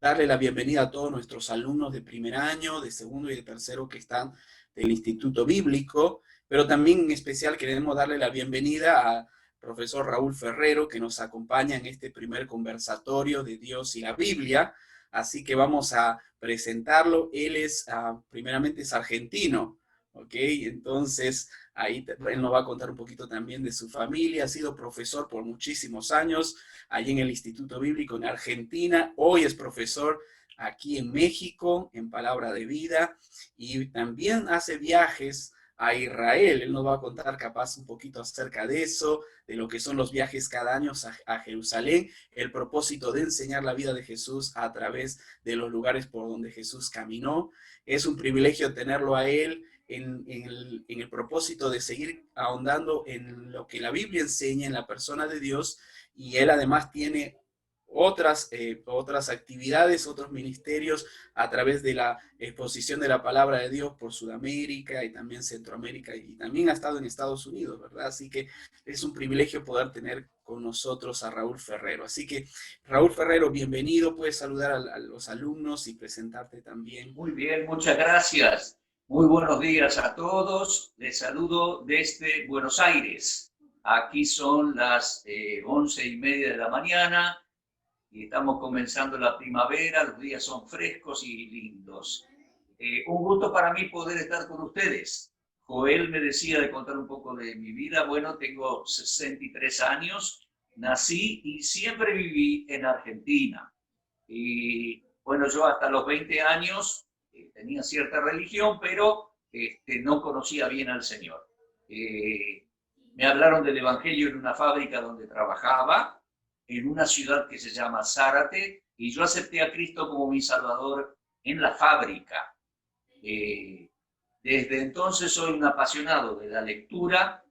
darle la bienvenida a todos nuestros alumnos de primer año, de segundo y de tercero que están del Instituto Bíblico, pero también en especial queremos darle la bienvenida al profesor Raúl Ferrero, que nos acompaña en este primer conversatorio de Dios y la Biblia. Así que vamos a presentarlo. Él es, primeramente es argentino, ¿ok? Entonces, ahí él nos va a contar un poquito también de su familia. Ha sido profesor por muchísimos años allí en el Instituto Bíblico en Argentina. Hoy es profesor aquí en México, en Palabra de Vida, y también hace viajes a Israel. Él nos va a contar capaz un poquito acerca de eso, de lo que son los viajes cada año a Jerusalén, el propósito de enseñar la vida de Jesús a través de los lugares por donde Jesús caminó. Es un privilegio tenerlo a él en el propósito de seguir ahondando en lo que la Biblia enseña en la persona de Dios, y él además tiene otras actividades, otros ministerios a través de la exposición de la palabra de Dios por Sudamérica y también Centroamérica, y también ha estado en Estados Unidos, ¿verdad? Así que es un privilegio poder tener con nosotros a Raúl Ferrero. Así que, Raúl Ferrero, bienvenido, puedes saludar a los alumnos y presentarte también. Muy bien, muchas gracias. Muy buenos días a todos. Les saludo desde Buenos Aires. Aquí son las 11:30 de la mañana y estamos comenzando la primavera. Los días son frescos y lindos. Un gusto para mí poder estar con ustedes. Joel me decía de contar un poco de mi vida. Bueno, tengo 63 años. Nací y siempre viví en Argentina. Y bueno, yo hasta los 20 años tenía cierta religión, pero no conocía bien al Señor. Me hablaron del Evangelio en una fábrica donde trabajaba, en una ciudad que se llama Zárate, y yo acepté a Cristo como mi Salvador en la fábrica. Desde entonces soy un apasionado de la lectura.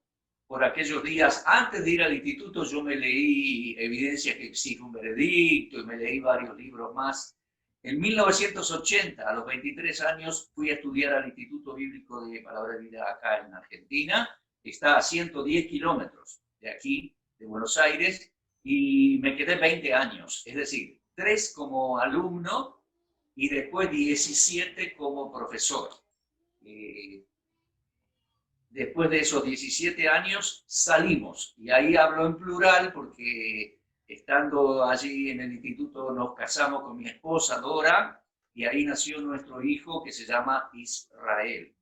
Por aquellos días, antes de ir al instituto, yo me leí Evidencia que exige un veredicto y me leí varios libros más. En 1980, a los 23 años, fui a estudiar al Instituto Bíblico de Palabra de Vida acá en Argentina. Está a 110 kilómetros de aquí, de Buenos Aires, y me quedé 20 años, es decir, 3 como alumno y después 17 como profesor. Después de esos 17 años salimos, y ahí hablo en plural porque estando allí en el instituto nos casamos con mi esposa Dora, y ahí nació nuestro hijo que se llama Israel.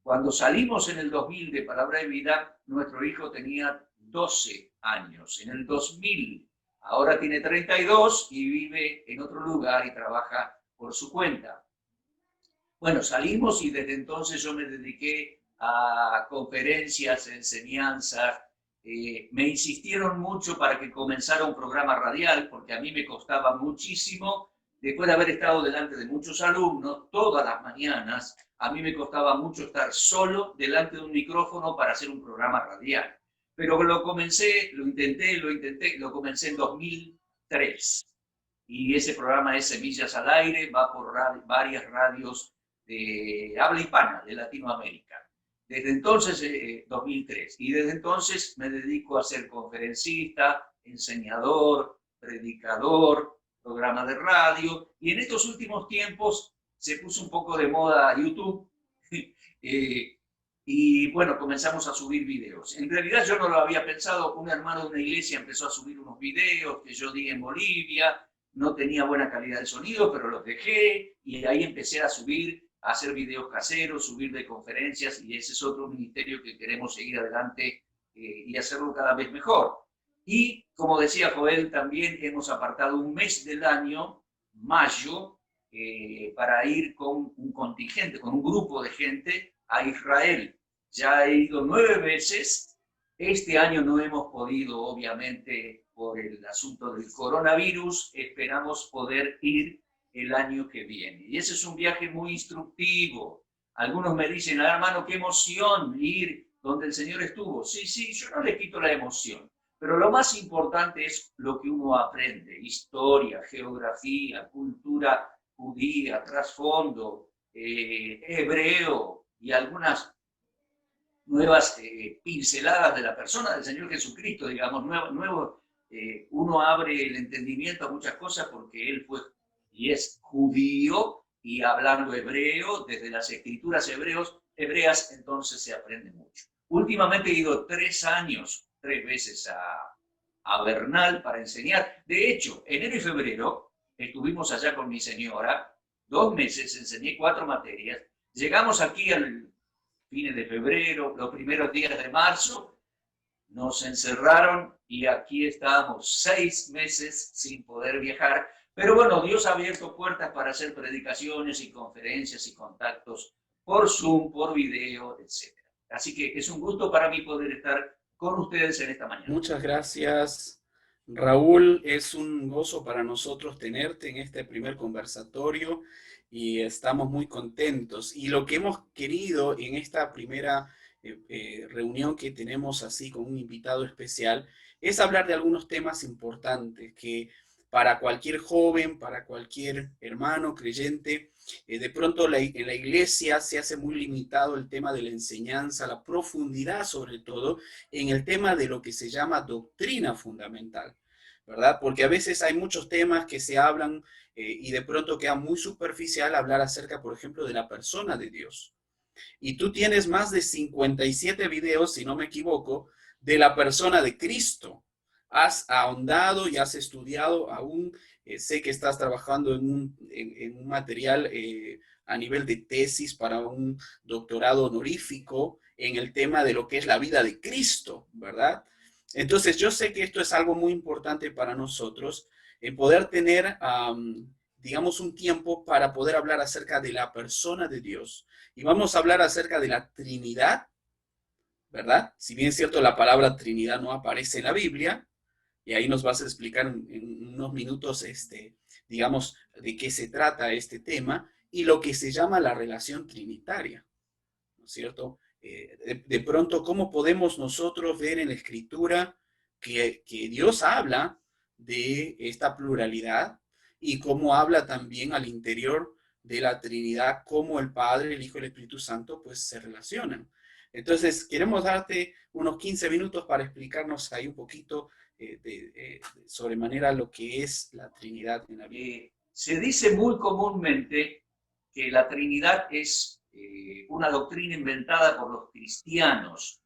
Cuando salimos en el 2000 de Palabra de Vida, nuestro hijo tenía 12 años. En el 2000, ahora tiene 32 y vive en otro lugar y trabaja por su cuenta. Bueno, salimos y desde entonces yo me dediqué a conferencias, enseñanzas. Me insistieron mucho para que comenzara un programa radial, porque a mí me costaba muchísimo, después de haber estado delante de muchos alumnos todas las mañanas, a mí me costaba mucho estar solo delante de un micrófono para hacer un programa radial. Pero lo comencé, lo intenté, lo comencé en 2003. Y ese programa es Semillas al Aire, va por varias radios de habla hispana de Latinoamérica. Desde entonces, 2003, y desde entonces me dedico a ser conferencista, enseñador, predicador, programa de radio, y en estos últimos tiempos se puso un poco de moda YouTube, y bueno, comenzamos a subir videos. En realidad yo no lo había pensado. Un hermano de una iglesia empezó a subir unos videos que yo di en Bolivia. No tenía buena calidad de sonido, pero los dejé, y ahí empecé a subir, a hacer videos caseros, subir de conferencias, y ese es otro ministerio que queremos seguir adelante y hacerlo cada vez mejor. Y como decía Joel, también hemos apartado un mes del año, mayo, para ir con un contingente, con un grupo de gente a Israel. Ya he ido 9 veces. Este año no hemos podido, obviamente, por el asunto del coronavirus. Esperamos poder ir el año que viene. Y ese es un viaje muy instructivo. Algunos me dicen, hermano, qué emoción ir donde el Señor estuvo. Sí, sí, yo no le quito la emoción. Pero lo más importante es lo que uno aprende: historia, geografía, cultura judía, trasfondo, hebreo y algunas nuevas pinceladas de la persona del Señor Jesucristo, digamos, uno abre el entendimiento a muchas cosas porque Él fue y es judío y hablando hebreo, desde las escrituras hebreas, entonces se aprende mucho. Últimamente he ido 3 años, 3 veces a Bernal para enseñar. De hecho, enero y febrero estuvimos allá con mi señora, 2 meses, enseñé 4 materias. Llegamos aquí al fines de febrero, los primeros días de marzo, nos encerraron y aquí estábamos 6 meses sin poder viajar. Pero bueno, Dios ha abierto puertas para hacer predicaciones y conferencias y contactos por Zoom, por video, etc. Así que es un gusto para mí poder estar con ustedes en esta mañana. Muchas gracias, Raúl. Es un gozo para nosotros tenerte en este primer conversatorio y estamos muy contentos. Y lo que hemos querido en esta primera reunión que tenemos así con un invitado especial es hablar de algunos temas importantes que para cualquier joven, para cualquier hermano creyente, de pronto en la iglesia se hace muy limitado el tema de la enseñanza, la profundidad sobre todo en el tema de lo que se llama doctrina fundamental, ¿verdad? Porque a veces hay muchos temas que se hablan y de pronto queda muy superficial hablar acerca, por ejemplo, de la persona de Dios. Y tú tienes más de 57 videos, si no me equivoco, de la persona de Cristo. Has ahondado y has estudiado aún, sé que estás trabajando en un material a nivel de tesis para un doctorado honorífico en el tema de lo que es la vida de Cristo, ¿verdad? Entonces yo sé que esto es algo muy importante para nosotros, en poder tener, digamos, un tiempo para poder hablar acerca de la persona de Dios. Y vamos a hablar acerca de la Trinidad, ¿verdad? Si bien es cierto, la palabra Trinidad no aparece en la Biblia, y ahí nos vas a explicar en unos minutos, digamos, de qué se trata este tema, y lo que se llama la relación trinitaria, ¿no es cierto? De pronto, ¿cómo podemos nosotros ver en la Escritura que Dios habla de esta pluralidad y cómo habla también al interior de la Trinidad, cómo el Padre, el Hijo y el Espíritu Santo pues se relacionan? Entonces, queremos darte unos 15 minutos para explicarnos ahí un poquito sobremanera lo que es la Trinidad en la Biblia. Se dice muy comúnmente que la Trinidad es una doctrina inventada por los cristianos.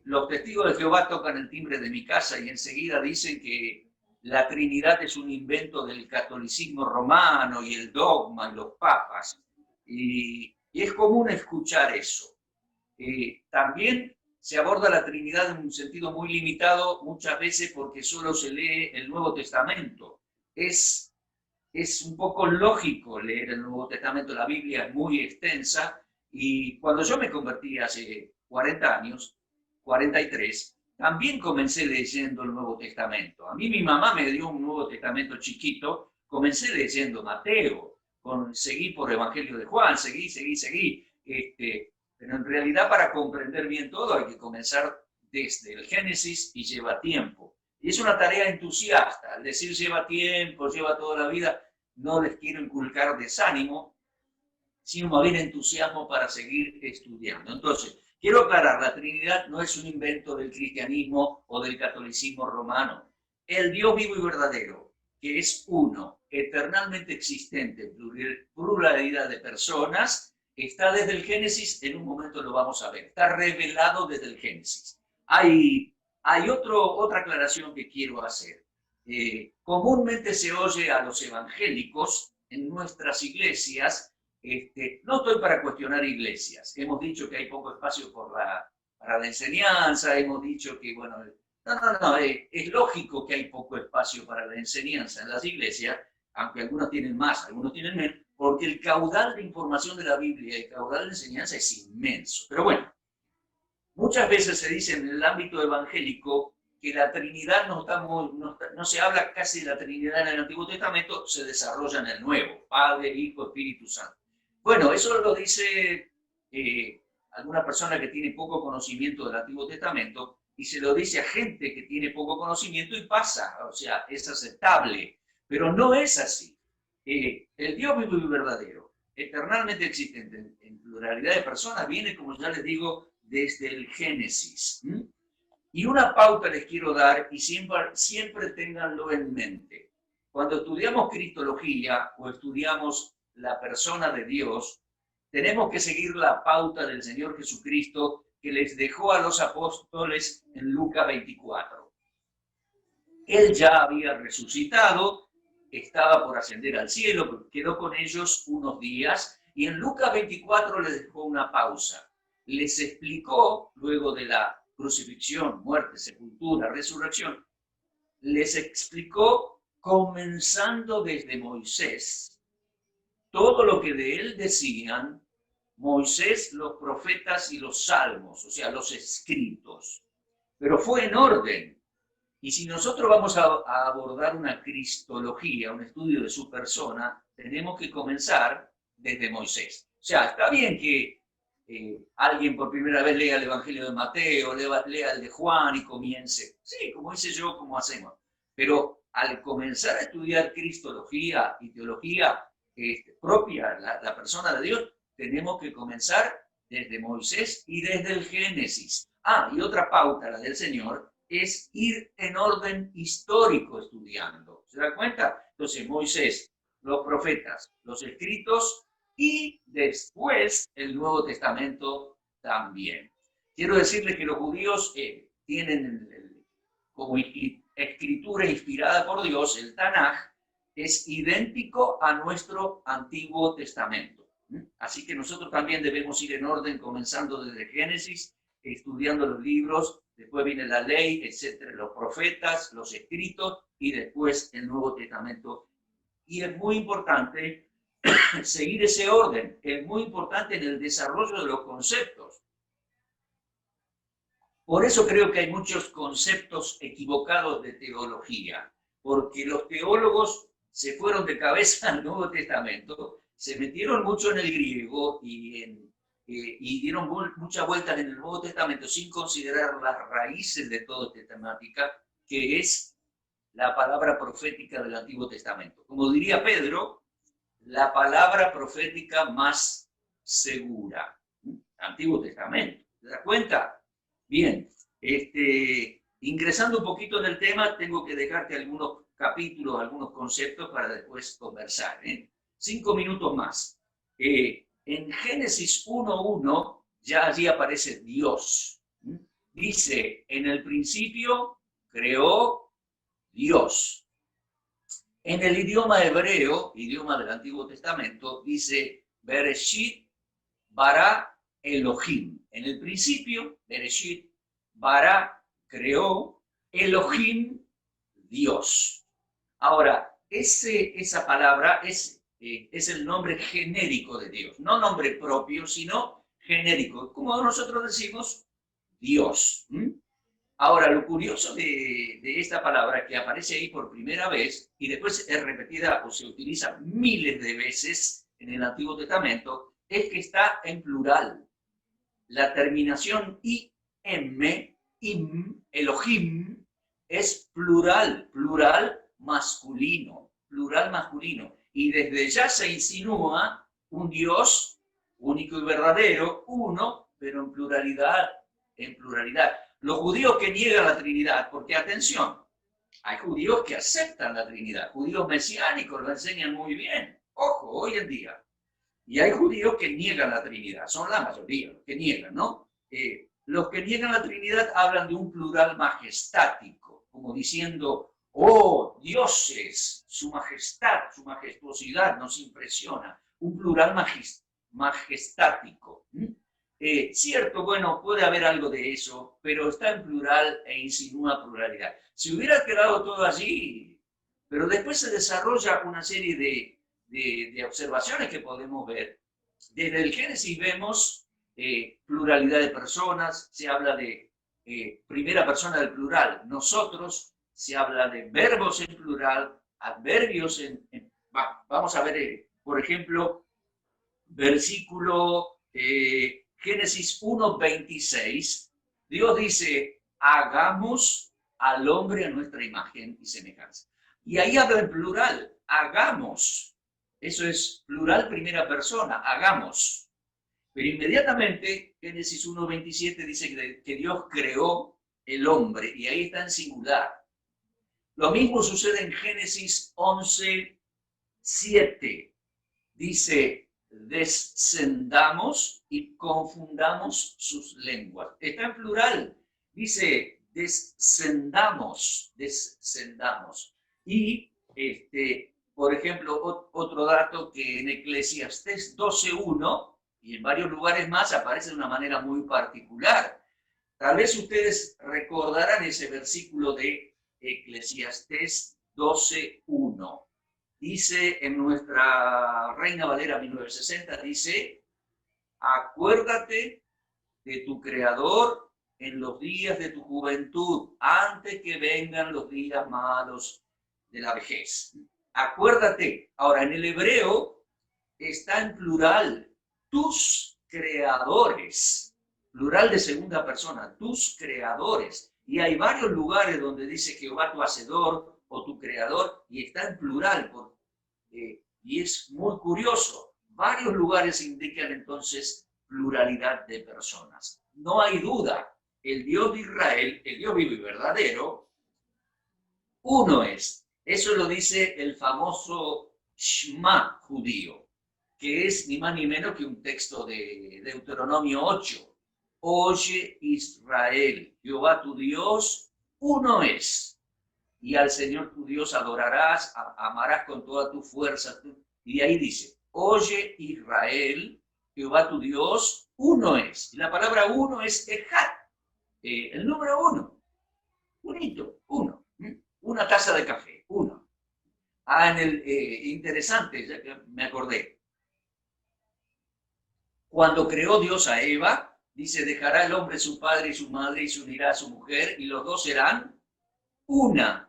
Los testigos de Jehová tocan el timbre de mi casa y enseguida dicen que la Trinidad es un invento del catolicismo romano y el dogma y los papas. Y es común escuchar eso. También se aborda la Trinidad en un sentido muy limitado muchas veces porque solo se lee el Nuevo Testamento. Es un poco lógico leer el Nuevo Testamento, la Biblia es muy extensa y cuando yo me convertí hace 40 años, 43, también comencé leyendo el Nuevo Testamento. A mí mi mamá me dio un Nuevo Testamento chiquito, comencé leyendo Mateo, seguí por Evangelio de Juan, seguí. Pero en realidad para comprender bien todo hay que comenzar desde el Génesis y lleva tiempo. Y es una tarea entusiasta. Al decir lleva tiempo, lleva toda la vida, no les quiero inculcar desánimo, sino más bien entusiasmo para seguir estudiando. Entonces, quiero aclarar, la Trinidad no es un invento del cristianismo o del catolicismo romano. El Dios vivo y verdadero, que es uno, eternalmente existente, pluralidad de personas, está desde el Génesis, en un momento lo vamos a ver, está revelado desde el Génesis. Hay otra aclaración que quiero hacer. Comúnmente se oye a los evangélicos en nuestras iglesias, no estoy para cuestionar iglesias, hemos dicho que hay poco espacio para la enseñanza, hemos dicho que, bueno, no, es lógico que hay poco espacio para la enseñanza en las iglesias, aunque algunos tienen más, algunos tienen menos, porque el caudal de información de la Biblia y el caudal de enseñanza es inmenso. Pero bueno, muchas veces se dice en el ámbito evangélico que la Trinidad no se habla casi de la Trinidad en el Antiguo Testamento, se desarrolla en el Nuevo, Padre, Hijo, Espíritu Santo. Bueno, eso lo dice alguna persona que tiene poco conocimiento del Antiguo Testamento y se lo dice a gente que tiene poco conocimiento y pasa, o sea, es aceptable, pero no es así. El Dios vivo y verdadero, eternalmente existente en pluralidad de personas, viene, como ya les digo, desde el Génesis. Y una pauta les quiero dar y siempre ténganlo en mente. cuando estudiamos cristología o estudiamos la persona de Dios, tenemos que seguir la pauta del Señor Jesucristo que les dejó a los apóstoles en Lucas 24. Él ya había resucitado, estaba por ascender al cielo, quedó con ellos unos días y en Lucas 24 les dejó una pausa. Les explicó, luego de la crucifixión, muerte, sepultura, resurrección, les explicó comenzando desde Moisés todo lo que de él decían Moisés, los profetas y los salmos, o sea, los escritos. Pero fue en orden. Y si nosotros vamos a abordar una cristología, un estudio de su persona, tenemos que comenzar desde Moisés. O sea, está bien que alguien por primera vez lea el Evangelio de Mateo, lea el de Juan y comience. Sí, como hice yo, como hacemos. Pero al comenzar a estudiar cristología y teología propia, la persona de Dios, tenemos que comenzar desde Moisés y desde el Génesis. Y otra pauta, la del Señor, es ir en orden histórico estudiando. ¿Se da cuenta? Entonces, Moisés, los profetas, los escritos y después el Nuevo Testamento también. Quiero decirles que los judíos tienen como escritura inspirada por Dios, el Tanaj, es idéntico a nuestro Antiguo Testamento. Así que nosotros también debemos ir en orden, comenzando desde Génesis, estudiando los libros, después viene la ley, etcétera, los profetas, los escritos y después el Nuevo Testamento. Y es muy importante seguir ese orden, es muy importante en el desarrollo de los conceptos. Por eso creo que hay muchos conceptos equivocados de teología, porque los teólogos se fueron de cabeza al Nuevo Testamento, se metieron mucho en el griego y dieron muchas vueltas en el Nuevo Testamento sin considerar las raíces de toda esta temática, que es la palabra profética del Antiguo Testamento. Como diría Pedro, la palabra profética más segura. Antiguo Testamento. ¿Te das cuenta? Bien. Ingresando un poquito en el tema, tengo que dejarte algunos capítulos, algunos conceptos para después conversar. 5 minutos más. En Génesis 1:1 ya allí aparece Dios. Dice, en el principio creó Dios. En el idioma hebreo, idioma del Antiguo Testamento, dice Bereshit bara Elohim. En el principio, Bereshit bara creó, Elohim Dios. Ahora, esa palabra es el nombre genérico de Dios, no nombre propio, sino genérico, como nosotros decimos Dios. Ahora, lo curioso de esta palabra que aparece ahí por primera vez y después es repetida o se utiliza miles de veces en el Antiguo Testamento, es que está en plural. La terminación im, Elohim, es plural masculino. Y desde ya se insinúa un Dios único y verdadero, uno, pero en pluralidad. Los judíos que niegan la Trinidad, porque atención, hay judíos que aceptan la Trinidad, judíos mesiánicos lo enseñan muy bien, ojo, hoy en día. Y hay judíos que niegan la Trinidad, son la mayoría los que niegan, ¿no? Los que niegan la Trinidad hablan de un plural majestático, como diciendo, oh, dioses, su majestad, su majestuosidad nos impresiona. Un plural majestático. Cierto, bueno, puede haber algo de eso, pero está en plural e insinúa pluralidad. Si hubiera quedado todo allí, pero después se desarrolla una serie de observaciones que podemos ver. Desde el Génesis vemos pluralidad de personas, se habla de primera persona del plural, nosotros, se habla de verbos en plural, adverbios vamos a ver, por ejemplo, versículo Génesis 1:26, Dios dice, hagamos al hombre a nuestra imagen y semejanza. Y ahí habla en plural, hagamos. Eso es plural primera persona, hagamos. Pero inmediatamente Génesis 1:27 dice que Dios creó el hombre y ahí está en singular. Lo mismo sucede en Génesis 11:7. Dice, descendamos y confundamos sus lenguas. Está en plural. Dice, descendamos. Y, por ejemplo, otro dato que en Eclesiastés 12:1 y en varios lugares más aparece de una manera muy particular. Tal vez ustedes recordarán ese versículo de Eclesiastés 12:1. Dice en nuestra Reina Valera 1960, dice, acuérdate de tu Creador en los días de tu juventud, antes que vengan los días malos de la vejez. Acuérdate. Ahora, en el hebreo está en plural, tus creadores, plural de segunda persona, tus creadores. Y hay varios lugares donde dice Jehová tu hacedor o tu creador, y está en plural. Y es muy curioso. Varios lugares indican entonces pluralidad de personas. No hay duda, el Dios de Israel, el Dios vivo y verdadero, uno es. Eso lo dice el famoso Shema judío, que es ni más ni menos que un texto de Deuteronomio 8. Oye Israel, Jehová tu Dios, uno es. Y al Señor tu Dios adorarás, amarás con toda tu fuerza. Y ahí dice, oye Israel, Jehová tu Dios, uno es. Y la palabra uno es Ejad, el número uno. Unito, uno. Una taza de café, uno. Interesante, ya que me acordé. Cuando creó Dios a Eva, dice, dejará el hombre su padre y su madre y se unirá a su mujer y los dos serán una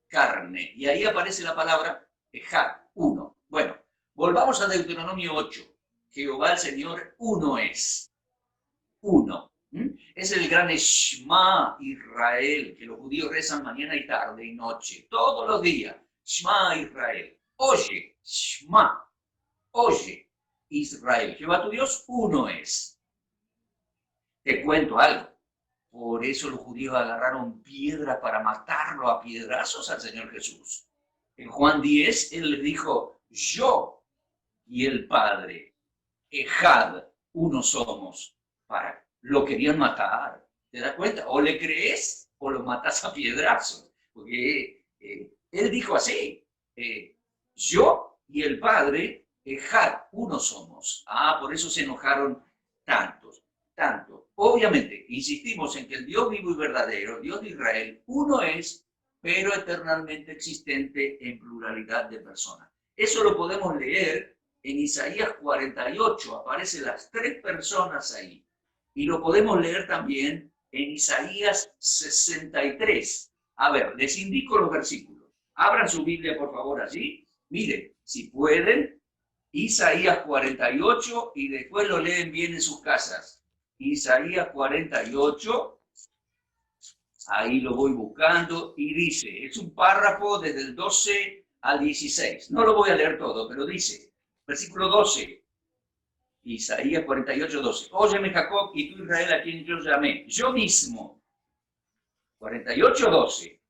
carne. Y ahí aparece la palabra Ejad, uno. Bueno, volvamos a Deuteronomio 8. Jehová el Señor uno es. Uno. Es el gran Shema Israel, que los judíos rezan mañana y tarde y noche, todos los días. Shema Israel. Oye, Shema. Oye, Israel. Jehová tu Dios uno es. Te cuento algo. Por eso los judíos agarraron piedra para matarlo a piedrazos al Señor Jesús. En Juan 10, él le dijo, yo y el Padre, Ejad, uno somos. Lo querían matar. ¿Te das cuenta? O le crees o lo matas a piedrazos. Porque él dijo así, yo y el Padre, Ejad, uno somos. Por eso se enojaron tantos. Obviamente, insistimos en que el Dios vivo y verdadero, el Dios de Israel, uno es, pero eternamente existente en pluralidad de personas. Eso lo podemos leer en Isaías 48, aparecen las tres personas ahí. Y lo podemos leer también en Isaías 63. A ver, les indico los versículos. Abran su Biblia, por favor, allí. Miren, si pueden, Isaías 48 y después lo leen bien en sus casas. Isaías 48, ahí lo voy buscando, y dice, es un párrafo desde el 12 al 16. No lo voy a leer todo, pero dice, versículo 12, Isaías 48, 12. Óyeme Jacob y tú Israel a quien yo llamé, yo mismo. 48, 12.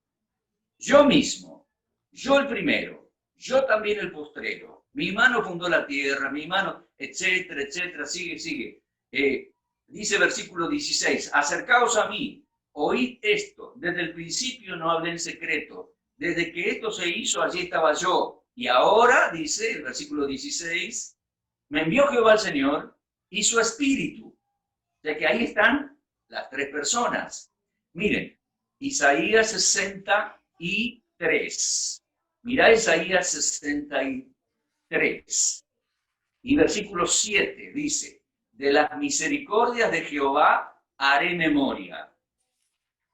Yo mismo, yo el primero, yo también el postrero. Mi mano fundó la tierra, mi mano, etcétera, etcétera, sigue. Dice versículo 16, acercaos a mí, oíd esto, desde el principio no hablé en secreto, desde que esto se hizo, allí estaba yo. Y ahora, dice el versículo 16, me envió Jehová el Señor y su Espíritu. O sea que ahí están las tres personas. Miren, Isaías 63. Mirá Isaías 63. Y versículo 7 dice, de las misericordias de Jehová haré memoria,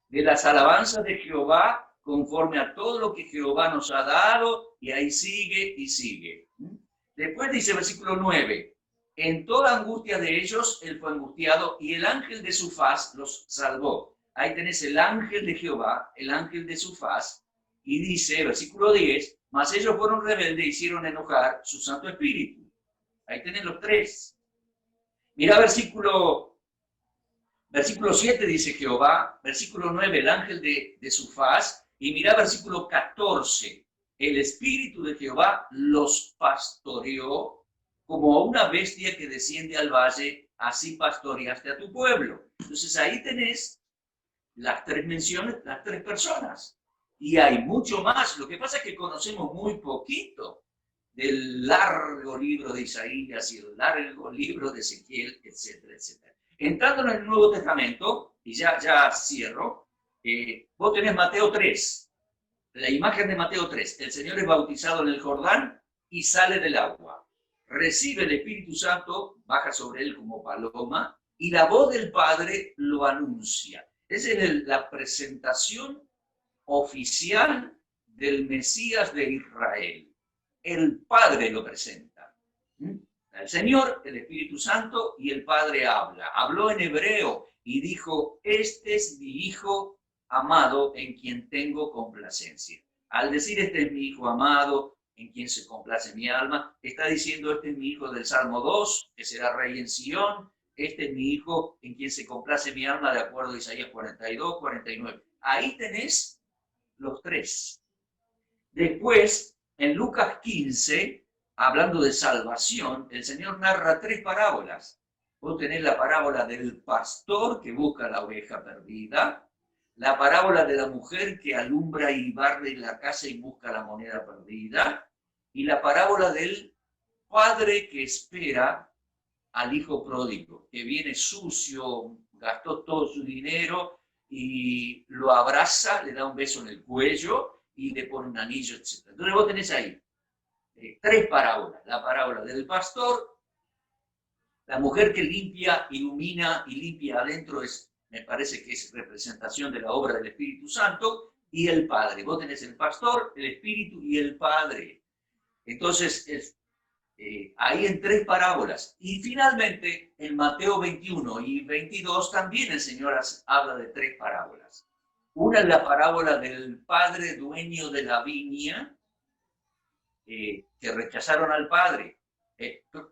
de las alabanzas de Jehová conforme a todo lo que Jehová nos ha dado, y ahí sigue y sigue. Después dice versículo 9, en toda angustia de ellos él fue angustiado y el ángel de su faz los salvó. Ahí tenés el ángel de Jehová, el ángel de su faz, y dice, versículo 10, mas ellos fueron rebeldes e hicieron enojar su Santo Espíritu. Ahí tenés los tres. Mira versículo 7 dice Jehová, versículo 9, el ángel de su faz, Y mira versículo 14. El Espíritu de Jehová los pastoreó como a una bestia que desciende al valle, así pastoreaste a tu pueblo. Entonces ahí tenés las tres menciones, las tres personas. Y hay mucho más. Lo que pasa es que conocemos muy poquito del largo libro de Isaías y el largo libro de Ezequiel, etcétera, etcétera. Entrando en el Nuevo Testamento, y ya cierro, vos tenés Mateo 3, la imagen de Mateo 3. El Señor es bautizado en el Jordán y sale del agua. Recibe el Espíritu Santo, baja sobre él como paloma, y la voz del Padre lo anuncia. Esa es la presentación oficial del Mesías de Israel. El Padre lo presenta. El Señor, el Espíritu Santo y el Padre habla. Habló en hebreo y dijo, este es mi Hijo amado en quien tengo complacencia. Al decir, este es mi Hijo amado en quien se complace mi alma, está diciendo, este es mi Hijo del Salmo 2, que será rey en Sion. Este es mi Hijo en quien se complace mi alma, de acuerdo a Isaías 42, 49. Ahí tenés los tres. Después, en Lucas 15, hablando de salvación, el Señor narra tres parábolas. Vos tenés la parábola del pastor que busca la oveja perdida, la parábola de la mujer que alumbra y barre la casa y busca la moneda perdida, y la parábola del padre que espera al hijo pródigo, que viene sucio, gastó todo su dinero y lo abraza, le da un beso en el cuello y le pone un anillo, etc. Entonces vos tenés ahí tres parábolas. La parábola del pastor, la mujer que limpia, ilumina y limpia adentro, me parece que es representación de la obra del Espíritu Santo, y el Padre. Vos tenés el pastor, el Espíritu y el Padre. Entonces, ahí en tres parábolas. Y finalmente, en Mateo 21 y 22 también el Señor habla de tres parábolas. Una es la parábola del padre dueño de la viña, que rechazaron al padre.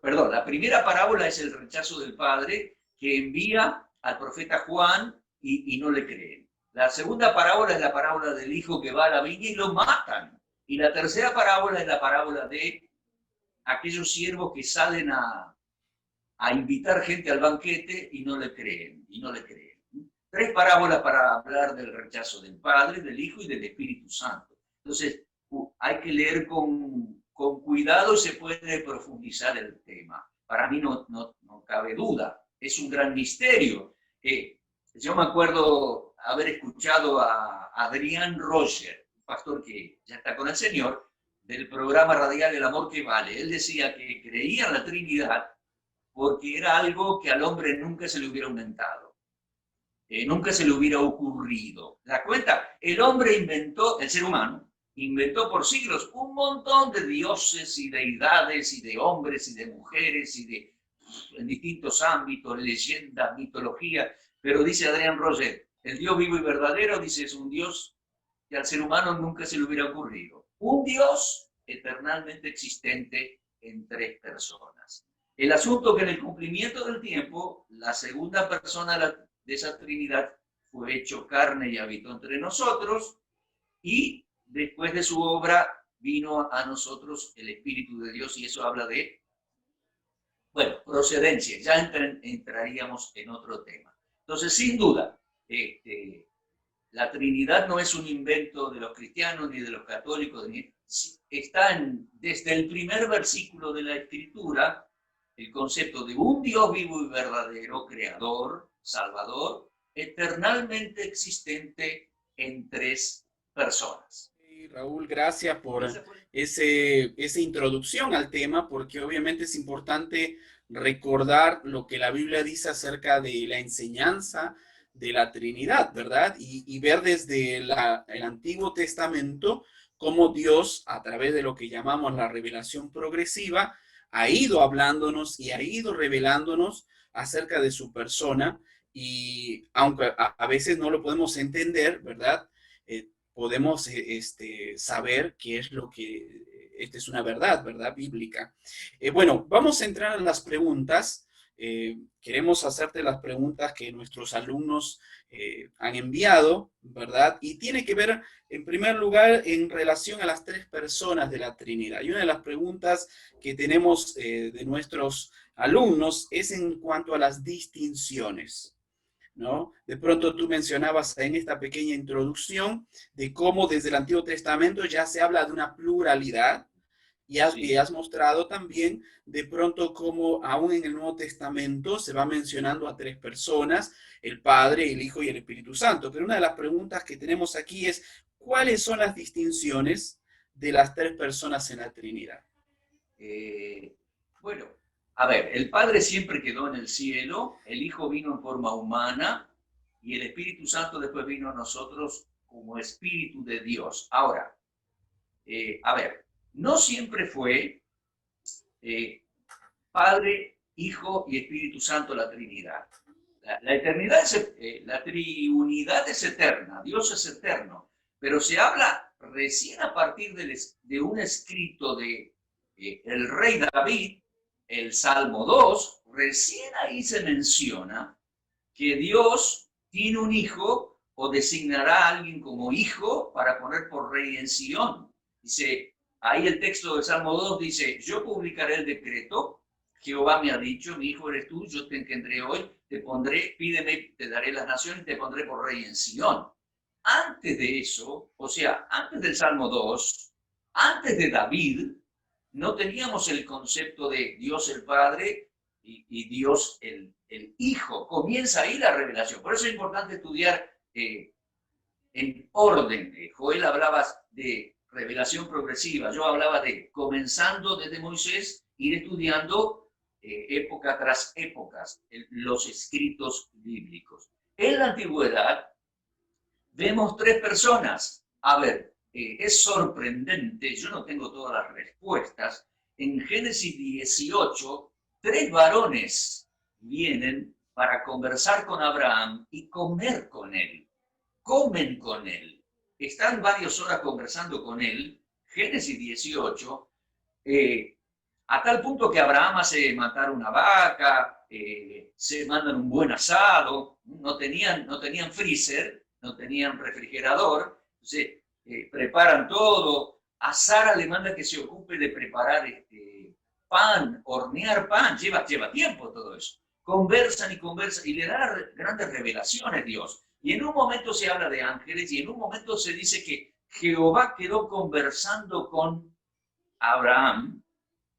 Perdón, la primera parábola es el rechazo del padre que envía al profeta Juan y no le creen. La segunda parábola es la parábola del hijo que va a la viña y lo matan. Y la tercera parábola es la parábola de aquellos siervos que salen a invitar gente al banquete y no le creen, Tres parábolas para hablar del rechazo del Padre, del Hijo y del Espíritu Santo. Entonces, hay que leer con cuidado y se puede profundizar el tema. Para mí no cabe duda, es un gran misterio. Yo me acuerdo haber escuchado a Adrián Roger, un pastor que ya está con el Señor, del programa radial El Amor que Vale. Él decía que creía en la Trinidad porque era algo que al hombre nunca se le hubiera inventado, nunca se le hubiera ocurrido. ¿Te das cuenta? El hombre inventó, el ser humano, inventó por siglos un montón de dioses y deidades y de hombres y de mujeres y de en distintos ámbitos, leyendas, mitología, pero dice Adrián Roger, el Dios vivo y verdadero, dice, es un Dios que al ser humano nunca se le hubiera ocurrido. Un Dios eternalmente existente en tres personas. El asunto que en el cumplimiento del tiempo, la segunda persona de esa Trinidad fue hecho carne y habitó entre nosotros, y después de su obra vino a nosotros el Espíritu de Dios, y eso habla de, bueno, procedencia. Ya entraríamos en otro tema. Entonces, sin duda, la Trinidad no es un invento de los cristianos ni de los católicos, está desde el primer versículo de la Escritura el concepto de un Dios vivo y verdadero, creador, salvador, eternamente existente en tres personas. Raúl, gracias por esa introducción al tema, porque obviamente es importante recordar lo que la Biblia dice acerca de la enseñanza de la Trinidad, ¿verdad? Y ver desde el Antiguo Testamento cómo Dios, a través de lo que llamamos la revelación progresiva, ha ido hablándonos y ha ido revelándonos acerca de su persona, y aunque a veces no lo podemos entender, ¿verdad? Podemos saber qué es lo que, esta es una verdad, ¿verdad? Bíblica. Bueno, vamos a entrar en las preguntas. queremos hacerte las preguntas que nuestros alumnos han enviado, ¿verdad? Y tiene que ver, en primer lugar, en relación a las tres personas de la Trinidad. Y una de las preguntas que tenemos de nuestros alumnos es en cuanto a las distinciones, ¿no? De pronto tú mencionabas en esta pequeña introducción de cómo desde el Antiguo Testamento ya se habla de una pluralidad. Y has mostrado también de pronto cómo aún en el Nuevo Testamento se va mencionando a tres personas, el Padre, el Hijo y el Espíritu Santo. Pero una de las preguntas que tenemos aquí es, ¿cuáles son las distinciones de las tres personas en la Trinidad? Bueno, a ver, el Padre siempre quedó en el cielo, el Hijo vino en forma humana y el Espíritu Santo después vino a nosotros como Espíritu de Dios. Ahora, a ver, no siempre fue Padre, Hijo y Espíritu Santo la Trinidad. La eternidad la triunidad es eterna, Dios es eterno, pero se habla recién a partir de un escrito de el rey David, el Salmo 2, recién ahí se menciona que Dios tiene un hijo o designará a alguien como hijo para poner por rey en Sion. Dice, ahí el texto del Salmo 2 dice, yo publicaré el decreto, Jehová me ha dicho, mi hijo eres tú, yo te engendré hoy, te pondré, pídeme, te daré las naciones, te pondré por rey en Sion. Antes de eso, o sea, antes del Salmo 2, antes de David, no teníamos el concepto de Dios el Padre y Dios el Hijo. Comienza ahí la revelación. Por eso es importante estudiar en orden. Joel hablaba de revelación progresiva. Yo hablaba de comenzando desde Moisés, ir estudiando época tras épocas los escritos bíblicos. En la antigüedad vemos tres personas. A ver, es sorprendente, yo no tengo todas las respuestas. En Génesis 18, tres varones vienen para conversar con Abraham y comer con él. Comen con él. Están varias horas conversando con él. Génesis 18, a tal punto que Abraham hace matar una vaca, se mandan un buen asado, no tenían freezer, no tenían refrigerador, entonces preparan todo. A Sara le manda que se ocupe de preparar pan, hornear pan, lleva tiempo todo eso. Conversan y le da grandes revelaciones Dios. Y en un momento se habla de ángeles y en un momento se dice que Jehová quedó conversando con Abraham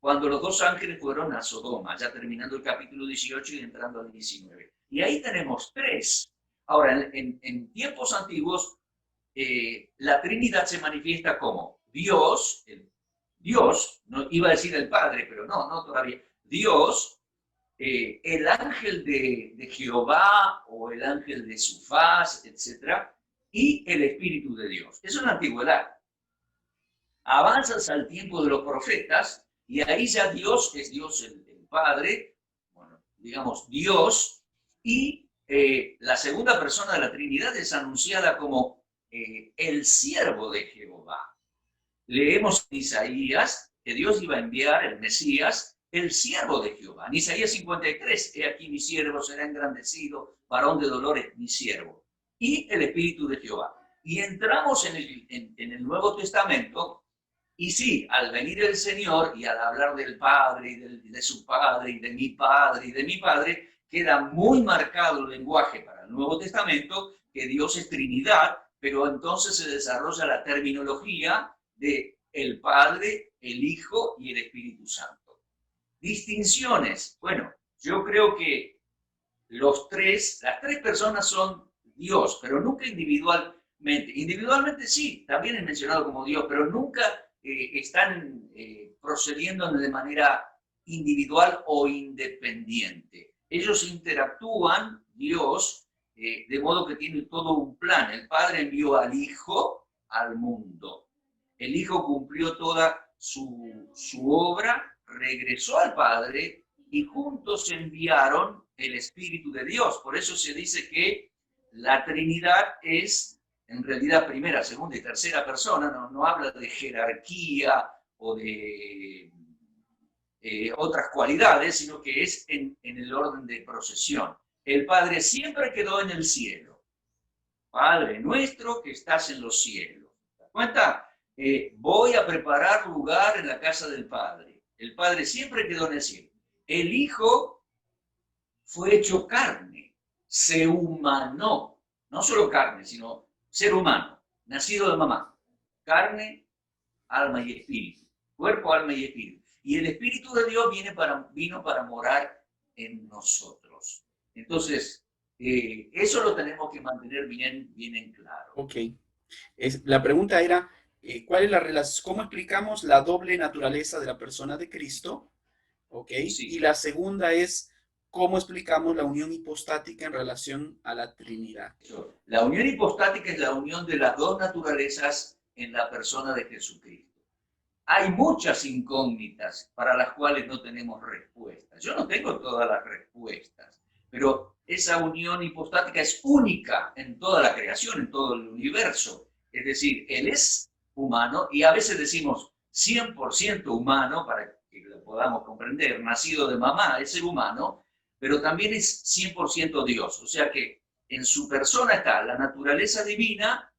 cuando los dos ángeles fueron a Sodoma, ya terminando el capítulo 18 y entrando al 19. Y ahí tenemos tres. Ahora, en tiempos antiguos, la Trinidad se manifiesta como Dios, no iba a decir el Padre, pero no todavía, Dios, el ángel de Jehová o el ángel de su faz, etc., y el Espíritu de Dios. Eso es la antigüedad. Avanzas al tiempo de los profetas y ahí ya Dios es Dios el Padre, bueno, digamos Dios, y la segunda persona de la Trinidad es anunciada como el siervo de Jehová. Leemos en Isaías que Dios iba a enviar el Mesías, el siervo de Jehová. En Isaías 53, he aquí mi siervo será engrandecido, varón de dolores, mi siervo. Y el Espíritu de Jehová. Y entramos en el Nuevo Testamento, y sí, al venir el Señor y al hablar del Padre y de su Padre y de mi Padre y de mi Padre, queda muy marcado el lenguaje para el Nuevo Testamento que Dios es Trinidad, pero entonces se desarrolla la terminología de el Padre, el Hijo y el Espíritu Santo. Distinciones. Bueno, yo creo que las tres personas son Dios, pero nunca individualmente. Individualmente sí, también es mencionado como Dios, pero nunca están procediendo de manera individual o independiente. Ellos interactúan, Dios, de modo que tiene todo un plan. El Padre envió al Hijo al mundo. El Hijo cumplió toda su obra, regresó al Padre y juntos enviaron el Espíritu de Dios. Por eso se dice que la Trinidad es en realidad primera, segunda y tercera persona, no habla de jerarquía o de otras cualidades, sino que es en el orden de procesión. El Padre siempre quedó en el cielo. Padre nuestro que estás en los cielos. ¿Te das cuenta? Voy a preparar lugar en la casa del Padre. El Padre siempre quedó en el cielo. El Hijo fue hecho carne, se humanó. No solo carne, sino ser humano, nacido de mamá. Carne, alma y espíritu. Cuerpo, alma y espíritu. Y el Espíritu de Dios vino para morar en nosotros. Entonces, eso lo tenemos que mantener bien en claro. Ok. La pregunta era, ¿cuál es la relación? ¿Cómo explicamos la doble naturaleza de la persona de Cristo? Ok. Sí. Y la segunda es, ¿cómo explicamos la unión hipostática en relación a la Trinidad? La unión hipostática es la unión de las dos naturalezas en la persona de Jesucristo. Hay muchas incógnitas para las cuales no tenemos respuestas. Yo no tengo todas las respuestas, pero esa unión hipostática es única en toda la creación, en todo el universo. Es decir, Él es humano y a veces decimos 100% humano para que lo podamos comprender, nacido de mamá, es ser humano, pero también es 100% Dios. O sea que en su persona está la naturaleza divina,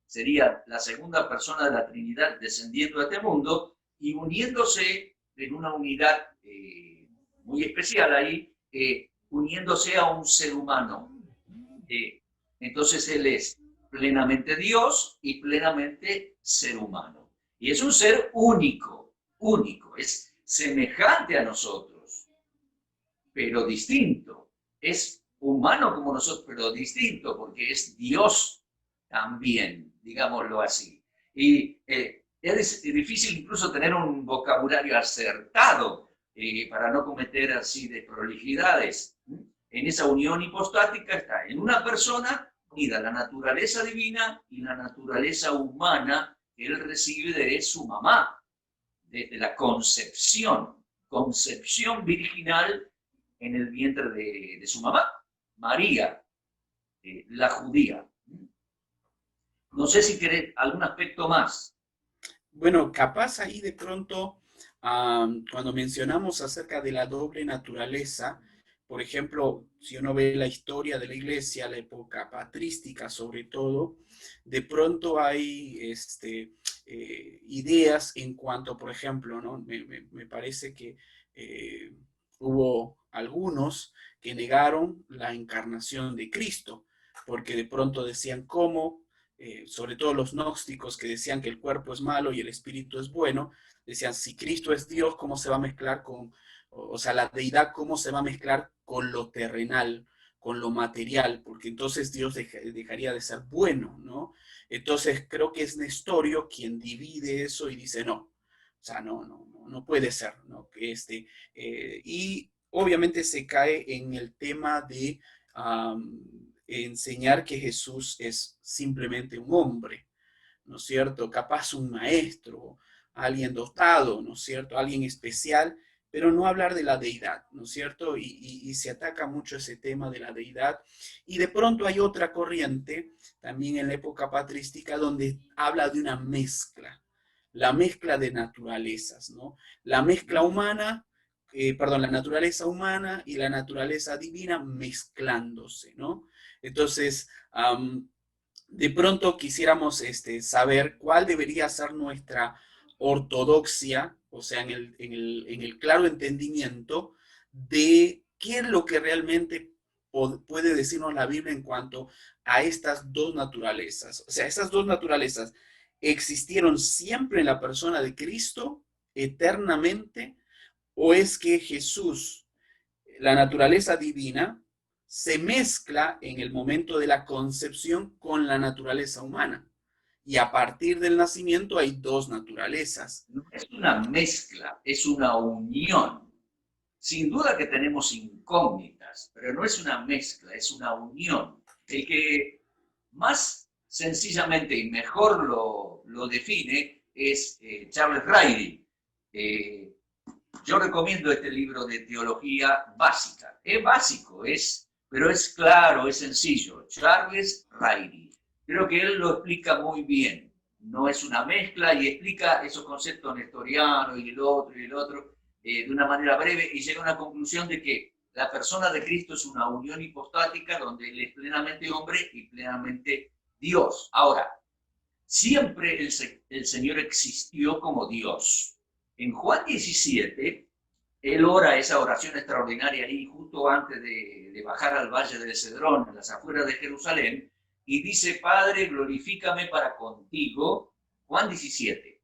sería la segunda persona de la Trinidad descendiendo a este mundo y uniéndose en una unidad muy especial ahí, uniéndose a un ser humano. Entonces Él es plenamente Dios y plenamente ser humano. Y es un ser único, es semejante a nosotros, pero distinto. Es humano como nosotros, pero distinto, porque es Dios también, digámoslo así. Y es difícil incluso tener un vocabulario acertado para no cometer así de prolijidades. En esa unión hipostática está en una persona unida la naturaleza divina y la naturaleza humana que él recibe de su mamá, desde la concepción virginal en el vientre de su mamá, María, la judía. No sé si querés algún aspecto más. Bueno, capaz ahí de pronto, cuando mencionamos acerca de la doble naturaleza, por ejemplo, si uno ve la historia de la iglesia, la época patrística sobre todo, de pronto hay ideas en cuanto, por ejemplo, ¿no? Me parece que hubo algunos que negaron la encarnación de Cristo, porque de pronto decían cómo, sobre todo los gnósticos que decían que el cuerpo es malo y el espíritu es bueno, decían, si Cristo es Dios, ¿cómo se va a mezclar con, o sea, la deidad, cómo se va a mezclar con lo terrenal, con lo material? Porque entonces Dios dejaría de ser bueno, ¿no? Entonces creo que es Nestorio quien divide eso y dice, no, o sea, no puede ser, ¿no? Y obviamente se cae en el tema de enseñar que Jesús es simplemente un hombre, ¿no es cierto? Capaz un maestro, alguien dotado, ¿no es cierto? Alguien especial, pero no hablar de la deidad, ¿no es cierto? Y se ataca mucho ese tema de la deidad. Y de pronto hay otra corriente, también en la época patrística, donde habla de una mezcla, la mezcla de naturalezas, ¿no? La mezcla humana, la naturaleza humana y la naturaleza divina mezclándose, ¿no? Entonces, de pronto quisiéramos saber cuál debería ser nuestra ortodoxia, o sea, en el claro entendimiento de qué es lo que realmente puede decirnos la Biblia en cuanto a estas dos naturalezas. O sea, estas dos naturalezas existieron siempre en la persona de Cristo eternamente, o es que Jesús, la naturaleza divina, se mezcla en el momento de la concepción con la naturaleza humana. Y a partir del nacimiento hay dos naturalezas. No es una mezcla, es una unión. Sin duda que tenemos incógnitas, pero no es una mezcla, es una unión. El que más sencillamente y mejor lo define es Charles Ryrie. Yo recomiendo este libro de teología básica. Es básico, pero es claro, es sencillo. Charles Ryrie. Creo que él lo explica muy bien. No es una mezcla y explica esos conceptos nestorianos y el otro. de una manera breve y llega a una conclusión de que la persona de Cristo es una unión hipostática donde Él es plenamente hombre y plenamente Dios. Ahora, siempre el Señor existió como Dios. En Juan 17, Él ora esa oración extraordinaria ahí justo antes de bajar al Valle del Cedrón, en las afueras de Jerusalén, y dice, Padre, glorifícame para contigo. Juan 17.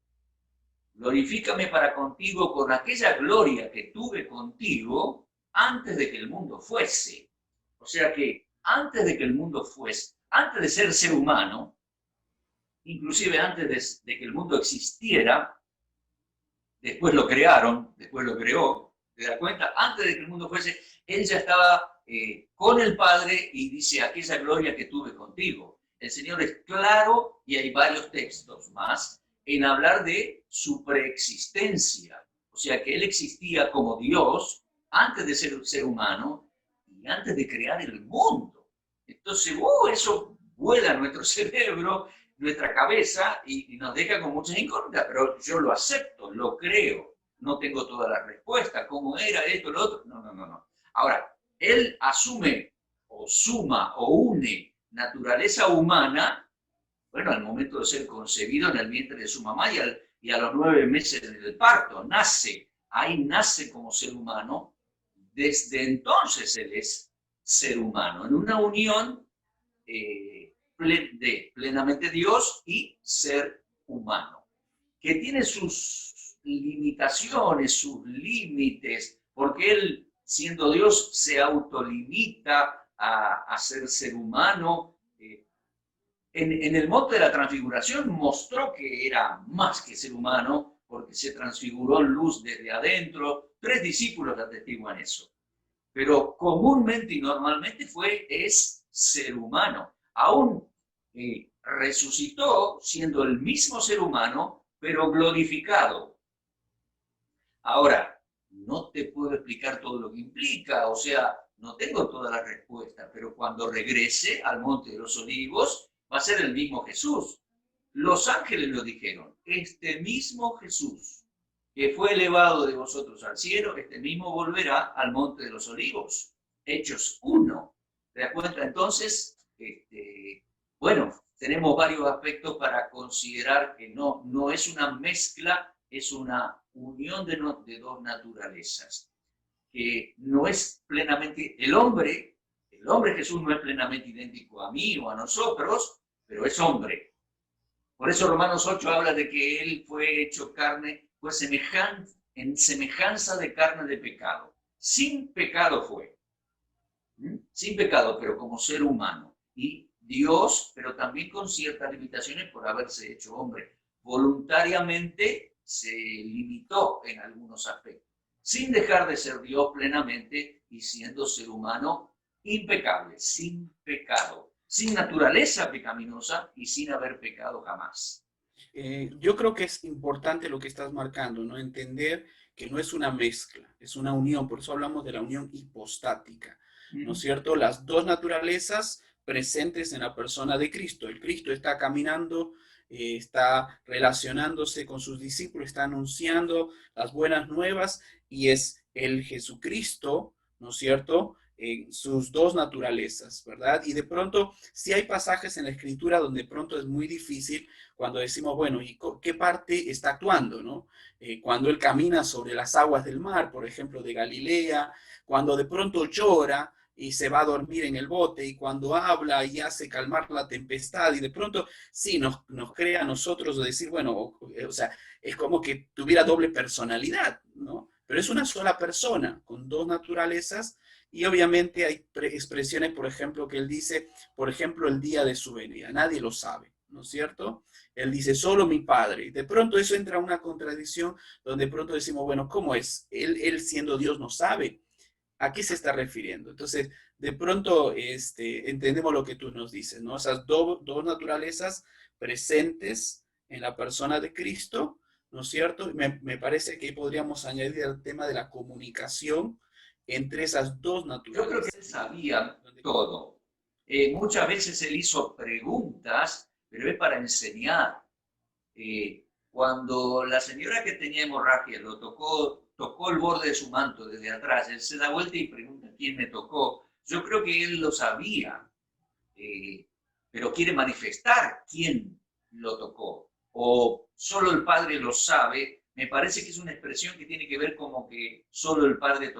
Glorifícame para contigo con aquella gloria que tuve contigo antes de que el mundo fuese. O sea que antes de que el mundo fuese, antes de ser humano, inclusive antes de que el mundo existiera, después lo crearon, después lo creó, ¿te das cuenta? Antes de que el mundo fuese, Él ya estaba con el Padre y dice, aquella gloria que tuve contigo. El Señor es claro, y hay varios textos más, en hablar de su preexistencia. O sea, que Él existía como Dios antes de ser un ser humano y antes de crear el mundo. Entonces, eso vuela a nuestro cerebro, nuestra cabeza, y nos deja con muchas incógnitas, pero yo lo acepto, lo creo. No tengo todas las respuestas, cómo era esto, lo otro. No. Ahora, Él asume o suma o une naturaleza humana, bueno, al momento de ser concebido en el vientre de su mamá y a los 9 meses del parto, ahí nace como ser humano. Desde entonces Él es ser humano, en una unión de plenamente Dios y ser humano, que tiene sus limitaciones, sus límites, porque Él, siendo Dios, se autolimita a ser humano. En el monte de la transfiguración mostró que era más que ser humano, porque se transfiguró en luz desde adentro. 3 discípulos atestiguan eso. Pero comúnmente y normalmente es ser humano. Aún resucitó siendo el mismo ser humano, pero glorificado. Ahora, no te puedo explicar todo lo que implica, o sea, no tengo todas las respuestas, pero cuando regrese al Monte de los Olivos, va a ser el mismo Jesús. Los ángeles lo dijeron, este mismo Jesús que fue elevado de vosotros al cielo, este mismo volverá al Monte de los Olivos. Hechos 1. ¿Te das cuenta? Entonces, bueno, tenemos varios aspectos para considerar que no es una mezcla, es una unión de dos naturalezas, que no es plenamente, el hombre Jesús no es plenamente idéntico a mí o a nosotros, pero es hombre. Por eso Romanos 8 habla de que Él fue hecho carne, fue en semejanza de carne de pecado. Sin pecado fue. Sin pecado, pero como ser humano. Y Dios, pero también con ciertas limitaciones por haberse hecho hombre. Voluntariamente se limitó en algunos aspectos, sin dejar de ser Dios plenamente y siendo ser humano impecable, sin pecado, sin naturaleza pecaminosa y sin haber pecado jamás. Yo creo que es importante lo que estás marcando, ¿no? Entender que no es una mezcla, es una unión, por eso hablamos de la unión hipostática, ¿no es cierto? Las dos naturalezas presentes en la persona de Cristo. El Cristo está caminando, está relacionándose con sus discípulos, está anunciando las buenas nuevas y es el Jesucristo, ¿no es cierto? Sus dos naturalezas, ¿verdad? Y de pronto, sí hay pasajes en la Escritura donde pronto es muy difícil cuando decimos, bueno, ¿y qué parte está actuando, no? Cuando él camina sobre las aguas del mar, por ejemplo, de Galilea, cuando de pronto llora y se va a dormir en el bote, y cuando habla y hace calmar la tempestad, y de pronto sí nos crea a nosotros decir, bueno, o sea, es como que tuviera doble personalidad, ¿no? Pero es una sola persona, con dos naturalezas, y obviamente hay expresiones, por ejemplo, que él dice, por ejemplo, el día de su venida, nadie lo sabe, ¿no es cierto? Él dice, solo mi Padre. Y de pronto eso entra en una contradicción donde de pronto decimos, bueno, ¿cómo es? Él siendo Dios no sabe. ¿A qué se está refiriendo? Entonces, de pronto entendemos lo que tú nos dices, ¿no? Esas dos naturalezas presentes en la persona de Cristo, ¿no es cierto? Me parece que podríamos añadir el tema de la comunicación entre esas dos naturalezas. Yo creo que él sabía todo. Muchas veces él hizo preguntas, pero es para enseñar. Cuando la señora que tenía hemorragia lo tocó tocó el borde de su manto desde atrás. Él se da vuelta y pregunta quién me tocó. Yo creo que él lo sabía, pero quiere manifestar quién lo tocó. O solo el Padre lo sabe. Me parece que es una expresión que tiene que ver como que solo el Padre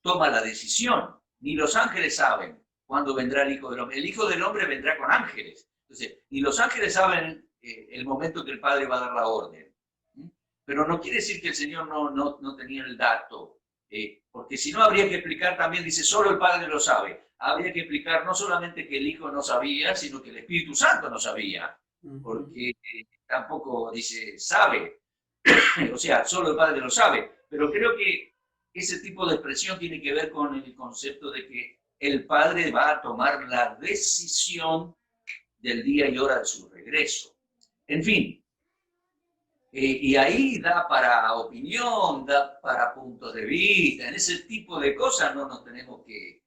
toma la decisión. Ni los ángeles saben cuándo vendrá el Hijo del Hombre. El Hijo del Hombre vendrá con ángeles. Entonces, ni los ángeles saben el momento que el Padre va a dar la orden. Pero no quiere decir que el Señor no tenía el dato. Porque si no, habría que explicar también, dice, solo el Padre lo sabe. Habría que explicar no solamente que el Hijo no sabía, sino que el Espíritu Santo no sabía. Porque tampoco dice, sabe. O sea, solo el Padre lo sabe. Pero creo que ese tipo de expresión tiene que ver con el concepto de que el Padre va a tomar la decisión del día y hora de su regreso. En fin, y ahí da para opinión, da para puntos de vista, en ese tipo de cosas no nos tenemos que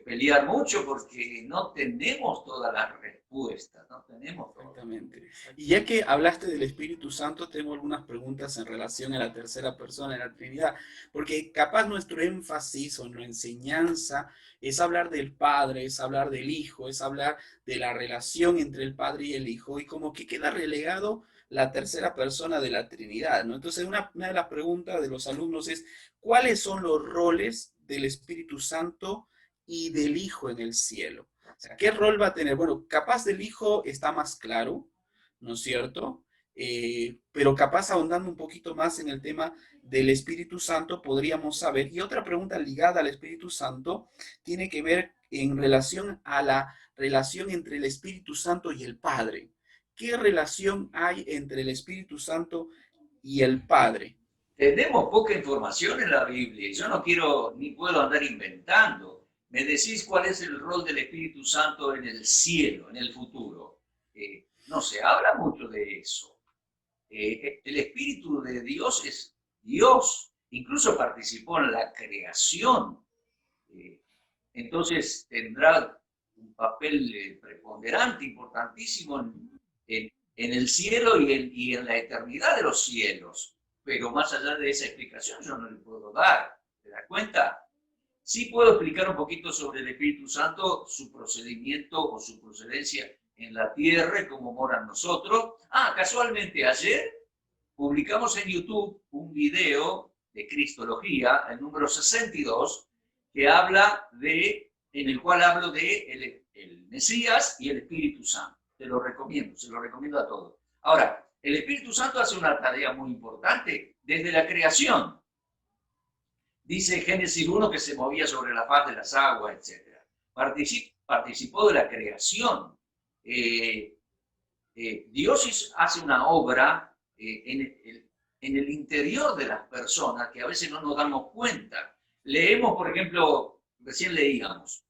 pelear mucho porque no tenemos todas las respuestas, no tenemos todo. Exactamente. Y ya que hablaste del Espíritu Santo, tengo algunas preguntas en relación a la tercera persona de la Trinidad, porque capaz nuestro énfasis o nuestra enseñanza es hablar del Padre, es hablar del Hijo, es hablar de la relación entre el Padre y el Hijo, y como que queda relegado la tercera persona de la Trinidad, ¿no? Entonces, una de las preguntas de los alumnos es, ¿cuáles son los roles del Espíritu Santo y del Hijo en el cielo? O sea, ¿qué rol va a tener? Bueno, capaz del Hijo está más claro, ¿no es cierto? Pero capaz ahondando un poquito más en el tema del Espíritu Santo, podríamos saber. Y otra pregunta ligada al Espíritu Santo tiene que ver en relación a la relación entre el Espíritu Santo y el Padre. ¿Qué relación hay entre el Espíritu Santo y el Padre? Tenemos poca información en la Biblia y yo no quiero ni puedo andar inventando. Me decís cuál es el rol del Espíritu Santo en el cielo, en el futuro. No se habla mucho de eso. El Espíritu de Dios es Dios. Incluso participó en la creación. Entonces tendrá un papel preponderante, importantísimo en el cielo y en la eternidad de los cielos. Pero más allá de esa explicación yo no le puedo dar. ¿Te das cuenta? Sí puedo explicar un poquito sobre el Espíritu Santo, su procedimiento o su procedencia en la tierra y cómo moran nosotros. Casualmente ayer publicamos en YouTube un video de Cristología, el número 62, que habla en el cual hablo de el Mesías y el Espíritu Santo. Te lo recomiendo, se lo recomiendo a todos. Ahora, el Espíritu Santo hace una tarea muy importante desde la creación. Dice Génesis 1 que se movía sobre la faz de las aguas, etc. Participó de la creación. Dios hace una obra en el interior de las personas que a veces no nos damos cuenta. Leemos, por ejemplo, recién leíamos,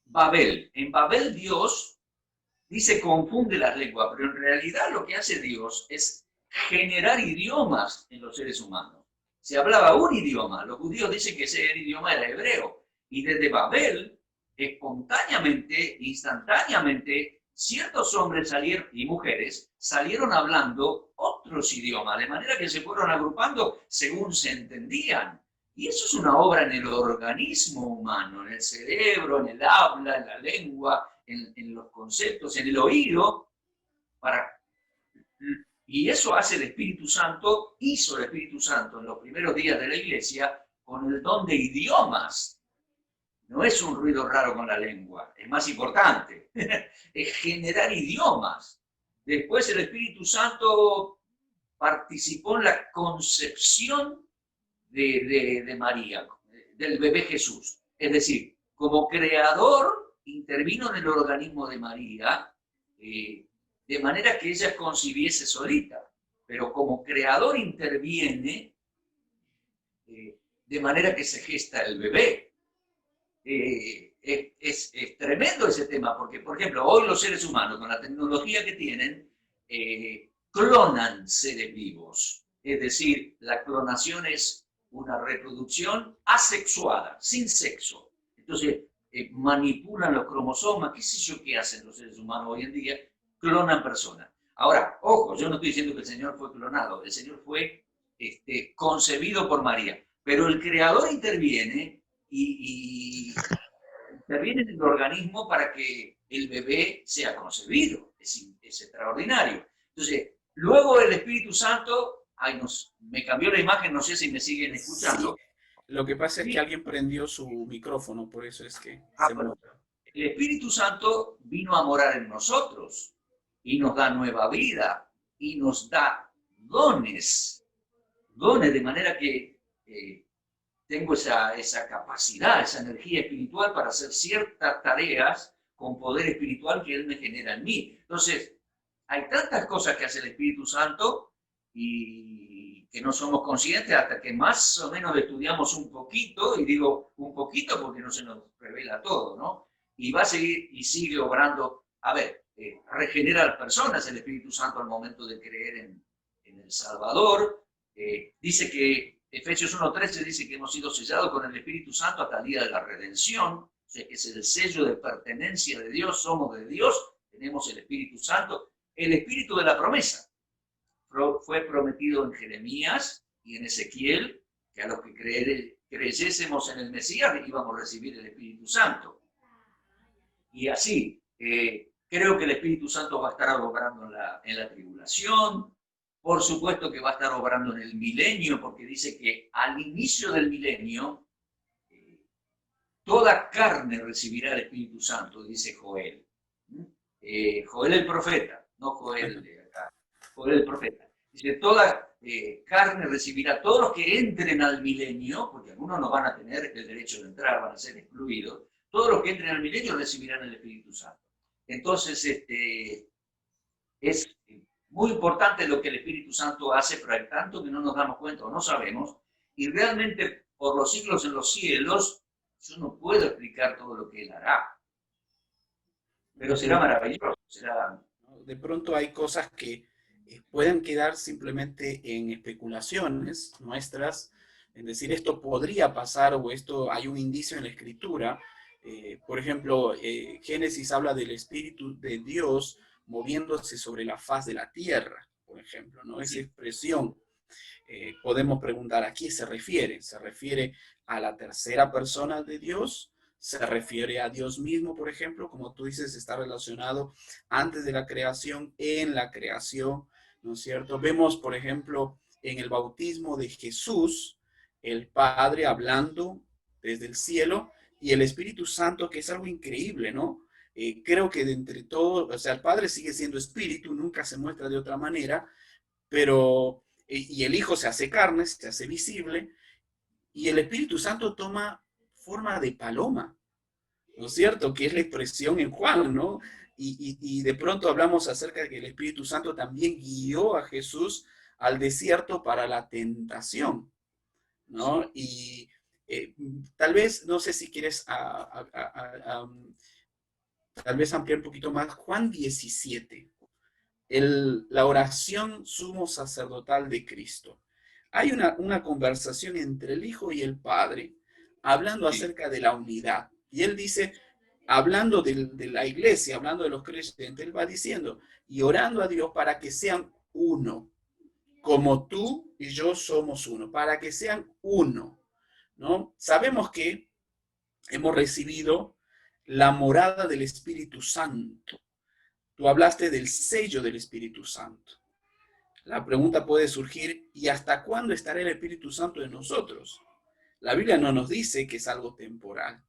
Babel. En Babel Dios dice confunde las lenguas, pero en realidad lo que hace Dios es generar idiomas en los seres humanos. Se hablaba un idioma, los judíos dicen que ese idioma era hebreo, y desde Babel, espontáneamente, instantáneamente, ciertos hombres y mujeres salieron hablando otros idiomas, de manera que se fueron agrupando según se entendían. Y eso es una obra en el organismo humano, en el cerebro, en el habla, en la lengua, en los conceptos, en el oído, y eso hace el Espíritu Santo, hizo el Espíritu Santo en los primeros días de la iglesia con el don de idiomas. No es un ruido raro con la lengua, es más importante, es generar idiomas. Después el Espíritu Santo participó en la concepción de María, del bebé Jesús. Es decir, como creador intervino en el organismo de María, de manera que ella concibiese solita, pero como creador interviene de manera que se gesta el bebé. Es tremendo ese tema, porque, por ejemplo, hoy los seres humanos, con la tecnología que tienen, clonan seres vivos. Es decir, la clonación es una reproducción asexuada, sin sexo. Entonces, manipulan los cromosomas, qué sé yo qué hacen los seres humanos hoy en día, clonan personas. Ahora, ojo, yo no estoy diciendo que el Señor fue clonado, el Señor fue concebido por María, pero el Creador interviene y interviene en el organismo para que el bebé sea concebido. Es extraordinario. Entonces, luego el Espíritu Santo, ay, me cambió la imagen, no sé si me siguen Sí, escuchando. lo que pasa es que Sí. alguien prendió su micrófono, por eso es que se Bueno, mueve. el Espíritu Santo vino a morar en nosotros y nos da nueva vida y nos da dones de manera que tengo esa capacidad, esa energía espiritual para hacer ciertas tareas con poder espiritual que Él me genera en mí. Entonces, hay tantas cosas que hace el Espíritu Santo y que no somos conscientes hasta que más o menos estudiamos un poquito, y digo un poquito porque no se nos revela todo, ¿no? Y va a seguir y sigue obrando. A ver, regenera a las personas el Espíritu Santo al momento de creer en el Salvador. Dice que Efesios 1:13 dice que hemos sido sellados con el Espíritu Santo hasta el día de la redención, o sea, que es el sello de pertenencia de Dios, somos de Dios, tenemos el Espíritu Santo, el Espíritu de la promesa. Fue prometido en Jeremías y en Ezequiel, que a los que creyésemos en el Mesías íbamos a recibir el Espíritu Santo. Y así, creo que el Espíritu Santo va a estar obrando en la tribulación, por supuesto que va a estar obrando en el milenio, porque dice que al inicio del milenio, toda carne recibirá el Espíritu Santo, dice Joel. Joel el profeta, no Joel de acá, Joel el profeta. Dice, toda carne recibirá, todos los que entren al milenio, porque algunos no van a tener el derecho de entrar, van a ser excluidos, todos los que entren al milenio recibirán el Espíritu Santo. Entonces, es muy importante lo que el Espíritu Santo hace, pero hay tanto que no nos damos cuenta o no sabemos, y realmente por los siglos en los cielos, yo no puedo explicar todo lo que Él hará, pero será maravilloso, será... De pronto hay cosas que pueden quedar simplemente en especulaciones nuestras, en decir esto podría pasar o esto hay un indicio en la escritura. Por ejemplo, Génesis habla del Espíritu de Dios moviéndose sobre la faz de la tierra, por ejemplo, ¿no? Esa Sí. expresión, podemos preguntar a qué se refiere. ¿Se refiere a la tercera persona de Dios? ¿Se refiere a Dios mismo, por ejemplo? Como tú dices, está relacionado antes de la creación, en la creación, ¿no es cierto? Vemos, por ejemplo, en el bautismo de Jesús, el Padre hablando desde el cielo y el Espíritu Santo, que es algo increíble, ¿no? Creo que de entre todo, o sea, el Padre sigue siendo espíritu, nunca se muestra de otra manera, pero, y el Hijo se hace carne, se hace visible, y el Espíritu Santo toma forma de paloma, ¿no es cierto? Que es la expresión en Juan, ¿no? Y de pronto hablamos acerca de que el Espíritu Santo también guió a Jesús al desierto para la tentación, ¿no? Y tal vez, no sé si quieres tal vez ampliar un poquito más, Juan 17, la oración sumo sacerdotal de Cristo. Hay una conversación entre el Hijo y el Padre, hablando Sí. acerca de la unidad. Y él dice, hablando de la iglesia, hablando de los creyentes, él va diciendo, y orando a Dios para que sean uno, como tú y yo somos uno, para que sean uno, ¿no? Sabemos que hemos recibido la morada del Espíritu Santo. Tú hablaste del sello del Espíritu Santo. La pregunta puede surgir, ¿y hasta cuándo estará el Espíritu Santo en nosotros? La Biblia no nos dice que es algo temporal.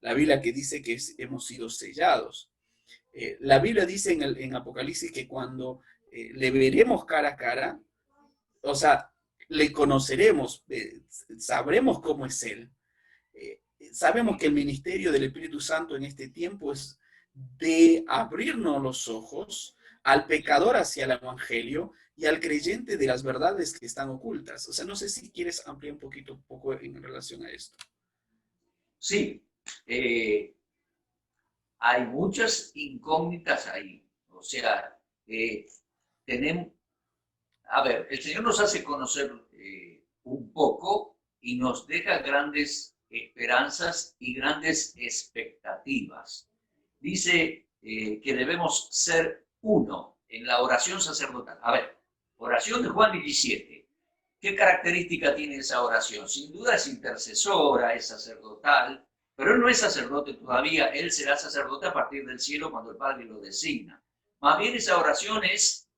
La Biblia que dice que hemos sido sellados. La Biblia dice en Apocalipsis que cuando le veremos cara a cara, o sea, le conoceremos, sabremos cómo es Él. Sabemos que el ministerio del Espíritu Santo en este tiempo es de abrirnos los ojos al pecador hacia el Evangelio y al creyente de las verdades que están ocultas. O sea, no sé si quieres ampliar un poco en relación a esto. Sí, hay muchas incógnitas ahí. O sea, tenemos, a ver, el Señor nos hace conocer un poco y nos deja grandes esperanzas y grandes expectativas. Dice que debemos ser uno. en la oración sacerdotal. A ver, oración de Juan 17. ¿Qué característica tiene esa oración? Sin duda es intercesora, es sacerdotal, pero él no es sacerdote todavía, él será sacerdote a partir del cielo cuando el Padre lo designa. Más bien esa oración es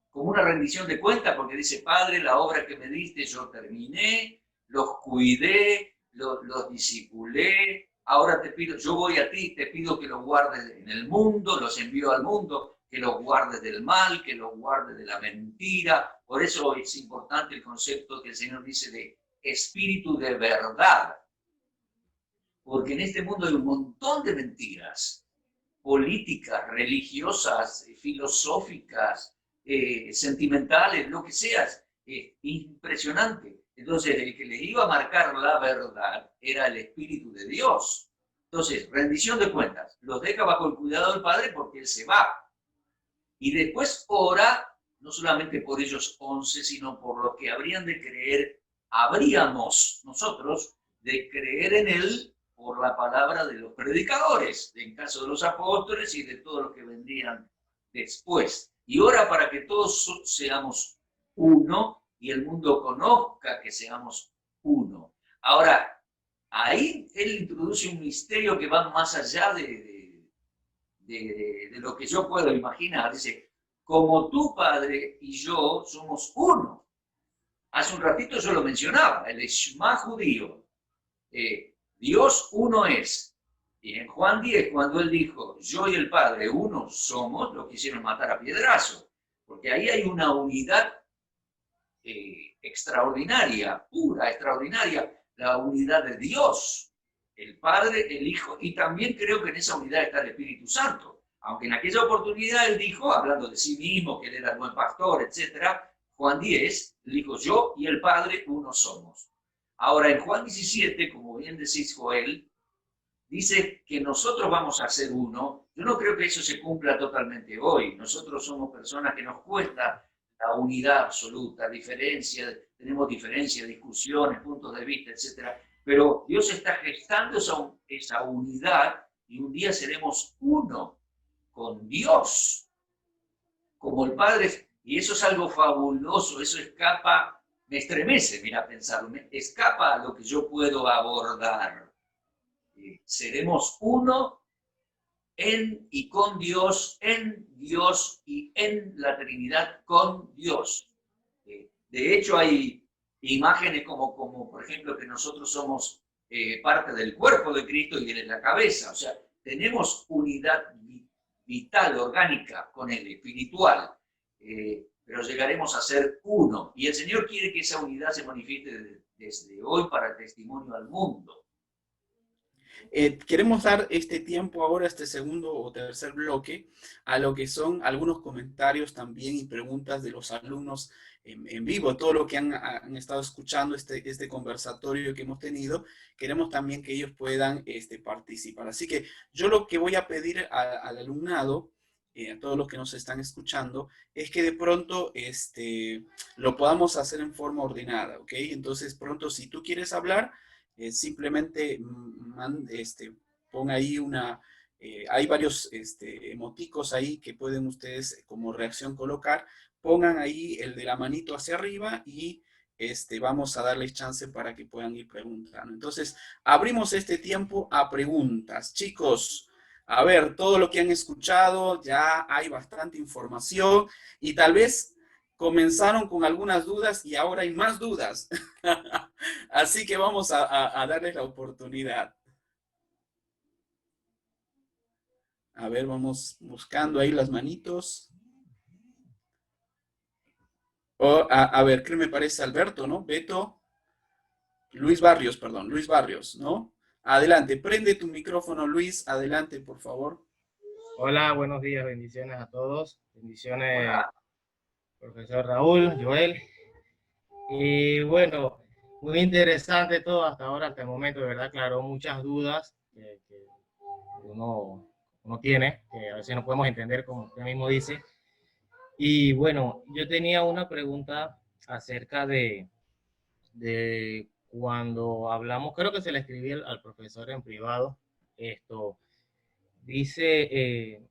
como una rendición de cuentas, porque dice, Padre, la obra que me diste yo terminé, los cuidé, los discipulé, ahora te pido, yo voy a ti, te pido que los guardes en el mundo, los envío al mundo, que los guardes del mal, que los guardes de la mentira. Por eso es importante el concepto que el Señor dice de espíritu de verdad, porque en este mundo hay un montón de mentiras políticas, religiosas, filosóficas, sentimentales, lo que sea, impresionante. Entonces, el que les iba a marcar la verdad era el Espíritu de Dios. Entonces, rendición de cuentas, los deja bajo el cuidado del Padre porque Él se va. Y después ora, no solamente por ellos 11, sino por los que habrían de creer, habríamos nosotros de creer en Él por la palabra de los predicadores, en caso de los apóstoles y de todos los que vendrían después. Y ora para que todos seamos uno y el mundo conozca que seamos uno. Ahora, ahí él introduce un misterio que va más allá de lo que yo puedo imaginar. Dice, como tu Padre y yo somos uno. Hace un ratito yo lo mencionaba, el Shema judío. Dios uno es. Y en Juan 10, cuando él dijo, yo y el Padre uno somos, lo quisieron matar a piedrazo, porque ahí hay una unidad extraordinaria, pura, extraordinaria, la unidad de Dios, el Padre, el Hijo, y también creo que en esa unidad está el Espíritu Santo. Aunque en aquella oportunidad él dijo, hablando de sí mismo, que él era el buen pastor, etc., Juan 10, él dijo, yo y el Padre uno somos. Ahora, en Juan 17, como bien decís, Joel, dice que nosotros vamos a ser uno. Yo no creo que eso se cumpla totalmente hoy. Nosotros somos personas que nos cuesta la unidad absoluta, tenemos diferencias, discusiones, puntos de vista, etc. Pero Dios está gestando esa unidad y un día seremos uno con Dios, como el Padre. Y eso es algo fabuloso, eso escapa, me estremece, mira, pensarlo, escapa a lo que yo puedo abordar. Seremos uno en y con Dios, en Dios y en la Trinidad con Dios. De hecho, hay imágenes como por ejemplo, que nosotros somos parte del cuerpo de Cristo y de la cabeza. O sea, tenemos unidad vital, orgánica con Él, espiritual, pero llegaremos a ser uno. Y el Señor quiere que esa unidad se manifieste desde hoy para el testimonio al mundo. Queremos dar este tiempo ahora, este segundo o tercer bloque, a lo que son algunos comentarios también y preguntas de los alumnos en vivo, todo lo que han estado escuchando este conversatorio que hemos tenido. Queremos también que ellos puedan participar. Así que yo lo que voy a pedir al alumnado, a todos los que nos están escuchando, es que de pronto lo podamos hacer en forma ordenada, ¿ok? Entonces, pronto, si tú quieres hablar, simplemente pon ahí hay varios emoticos ahí que pueden ustedes como reacción colocar. Pongan ahí el de la manito hacia arriba y vamos a darles chance para que puedan ir preguntando. Entonces, abrimos este tiempo a preguntas. Chicos, a ver, todo lo que han escuchado, ya hay bastante información y tal vez comenzaron con algunas dudas y ahora hay más dudas. Así que vamos a darles la oportunidad. A ver, vamos buscando ahí las manitos. A ver, ¿qué me parece Alberto, no? Beto. Luis Barrios, perdón, Luis Barrios, ¿no? Adelante, prende tu micrófono, Luis. Adelante, por favor. Hola, buenos días, bendiciones a todos. Bendiciones, Hola. profesor Raúl, Joel. Y bueno, muy interesante todo hasta ahora, hasta el momento, de verdad, aclaró muchas dudas que uno tiene, que a veces no podemos entender, como usted mismo dice. Y bueno, yo tenía una pregunta acerca de cuando hablamos, creo que se le escribí al profesor en privado, esto dice,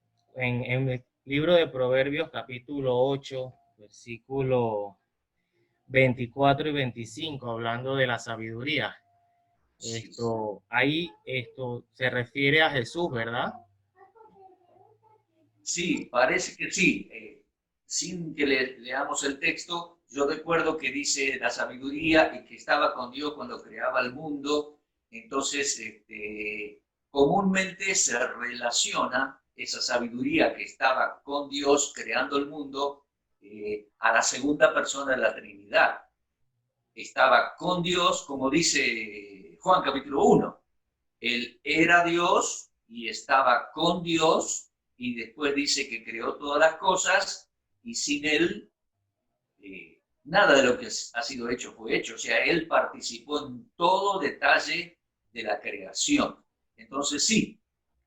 libro de Proverbios, capítulo 8, versículo 24 y 25, hablando de la sabiduría. Sí, Esto se refiere a Jesús, ¿verdad? sí, parece que sí. Sin que leamos el texto, yo recuerdo que dice la sabiduría y que estaba con Dios cuando creaba el mundo. Entonces, comúnmente se relaciona esa sabiduría que estaba con Dios creando el mundo a la segunda persona de la Trinidad. Estaba con Dios, como dice Juan capítulo 1. Él era Dios y estaba con Dios, y después dice que creó todas las cosas y sin él nada de lo que ha sido hecho fue hecho. O sea, él participó en todo detalle de la creación. Entonces sí,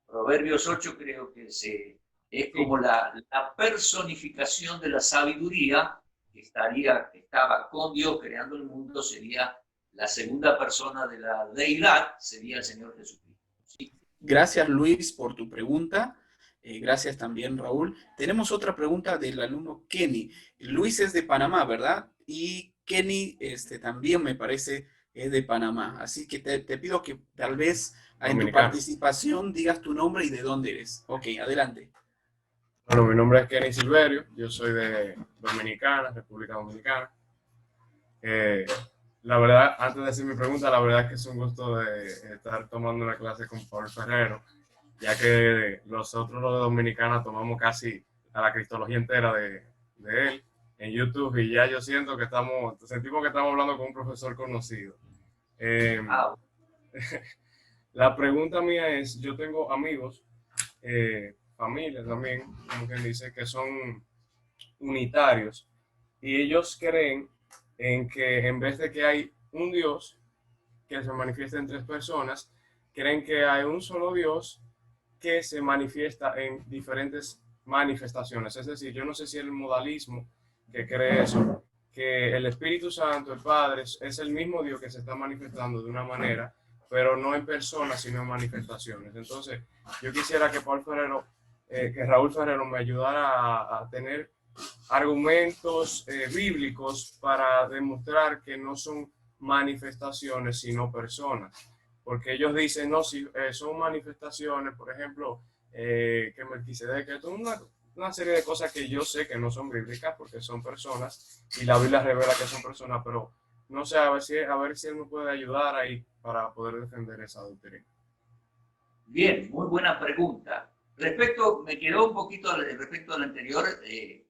Proverbios 8 creo que es como Sí, la personificación de la sabiduría que estaba con Dios creando el mundo, sería la segunda persona de la deidad, sería el Señor Jesucristo. ¿Sí? Gracias, Luis, por tu pregunta. Gracias también, Raúl. Tenemos otra pregunta del alumno Kenny. Luis es de Panamá, ¿verdad? Y Kenny también me parece es de Panamá. Así que te pido que tal vez en tu Dominicano. participación digas tu nombre y de dónde eres. Ok, adelante. Bueno, mi nombre es Kenny Silverio, yo soy de Dominicana, República Dominicana. La verdad, antes de decir mi pregunta, la verdad es que es un gusto de estar tomando una clase con Paul Ferrero, ya que nosotros los de Dominicana tomamos casi a la cristología entera de él en YouTube, y ya yo siento que sentimos que estamos hablando con un profesor conocido. Eh, Ah, la pregunta mía es, yo tengo amigos, familias también, como quien dice, que son unitarios, y ellos creen en que en vez de que hay un Dios que se manifiesta en tres personas, creen que hay un solo Dios que se manifiesta en diferentes manifestaciones. Es decir, yo no sé si el modalismo que cree eso, que el Espíritu Santo, el Padre, es el mismo Dios que se está manifestando de una manera, pero no en personas, sino en manifestaciones. Entonces, yo quisiera que que Raúl Ferrero me ayudara a tener argumentos bíblicos para demostrar que no son manifestaciones, sino personas. Porque ellos dicen, no, si son manifestaciones, por ejemplo, que Melquisedec, que una serie de cosas que yo sé que no son bíblicas porque son personas y la Biblia revela que son personas, pero no sé, a ver si él me puede ayudar ahí para poder defender esa doctrina. bien, muy buena pregunta. Me quedó un poquito respecto al anterior, el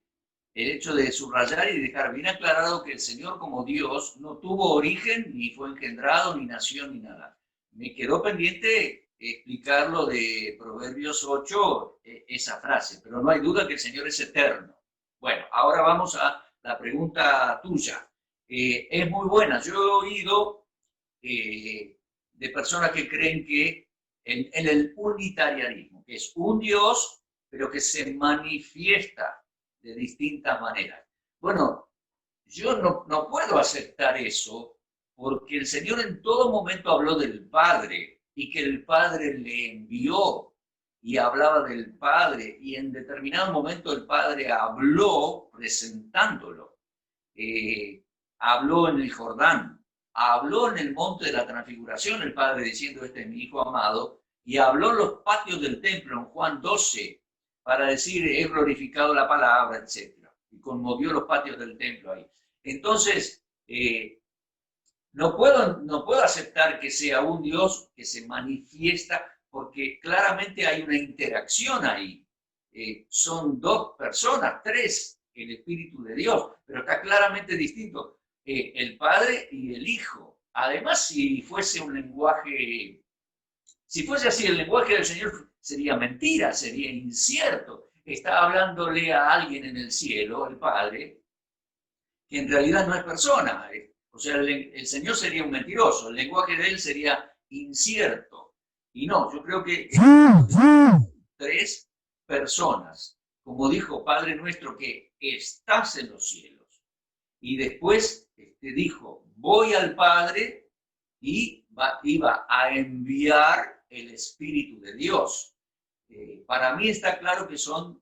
hecho de subrayar y dejar bien aclarado que el Señor como Dios no tuvo origen, ni fue engendrado, ni nació, ni nada. Me quedó pendiente explicar lo de Proverbios 8, esa frase, pero no hay duda que el Señor es eterno. Bueno, ahora vamos a la pregunta tuya. Es muy buena. Yo he oído de personas que creen que en el unitarianismo, que es un Dios, pero que se manifiesta de distintas maneras. Bueno, yo no puedo aceptar eso porque el Señor en todo momento habló del Padre y que el Padre le envió y hablaba del Padre y en determinado momento el Padre habló presentándolo. Habló en el Jordán, habló en el monte de la transfiguración el Padre diciendo este es mi Hijo amado, y habló en los patios del templo en Juan 12 para decir he glorificado la palabra, etc. Y conmovió los patios del templo ahí. Entonces, no puedo aceptar que sea un Dios que se manifiesta porque claramente hay una interacción ahí. Son dos personas, tres, el Espíritu de Dios, pero está claramente distinto el Padre y el Hijo. Además, si fuese así, el lenguaje del Señor sería mentira, sería incierto. Está hablándole a alguien en el cielo, el Padre, que en realidad no es persona. O sea, el Señor sería un mentiroso, el lenguaje de él sería incierto. Y no, yo creo que tres personas, como dijo Padre nuestro que estás en los cielos. Y después dijo, voy al Padre y iba a enviar el Espíritu de Dios. Para mí está claro que son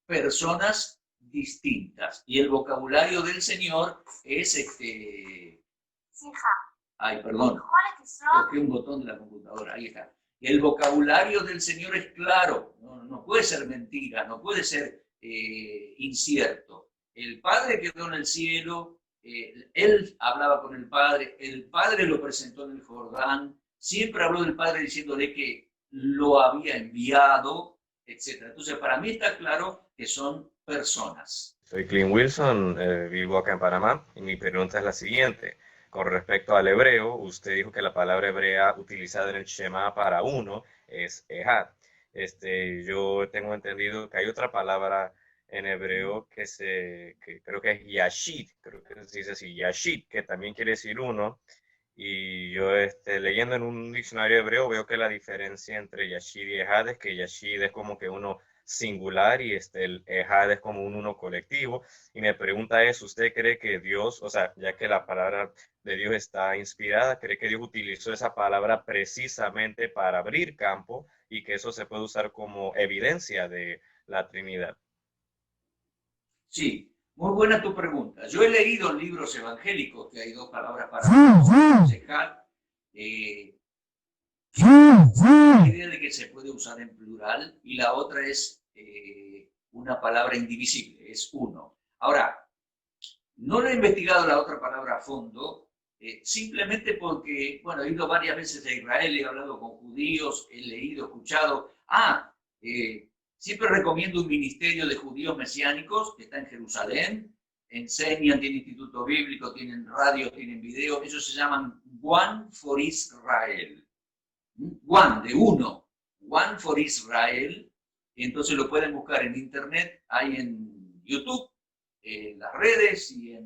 personas distintas. Y el vocabulario del Señor es Ay, perdón, toqué un botón de la computadora, ahí está. El vocabulario del Señor es claro, no puede ser mentira, no puede ser incierto. El Padre quedó en el cielo, él hablaba con el Padre lo presentó en el Jordán, siempre habló del Padre diciéndole que lo había enviado, etc. Entonces, para mí está claro que son personas. Soy Clint Wilson, vivo acá en Panamá y mi pregunta es la siguiente. Con respecto al hebreo, usted dijo que la palabra hebrea utilizada en el Shema para uno es ejad. Yo tengo entendido que hay otra palabra en hebreo que creo que es yashid, creo que se dice así, yashid, que también quiere decir uno. Y yo leyendo en un diccionario hebreo veo que la diferencia entre yashid y ejad es que yashid es como que uno singular y el ejad es como un uno colectivo. Y me pregunta es, ¿usted cree que Dios, o sea, ya que la palabra de Dios está inspirada, cree que Dios utilizó esa palabra precisamente para abrir campo y que eso se puede usar como evidencia de la Trinidad? Sí, muy buena tu pregunta. Yo he leído libros evangélicos que hay dos palabras para secar. La idea de que se puede usar en plural y la otra es una palabra indivisible, es uno. Ahora, no lo he investigado la otra palabra a fondo, simplemente porque, bueno, he ido varias veces a Israel, he hablado con judíos, he leído, escuchado. Siempre recomiendo un ministerio de judíos mesiánicos que está en Jerusalén, enseñan, tienen instituto bíblico, tienen radio, tienen video, ellos se llaman One for Israel. One, de uno, One for Israel, y entonces lo pueden buscar en internet, hay en YouTube, en las redes y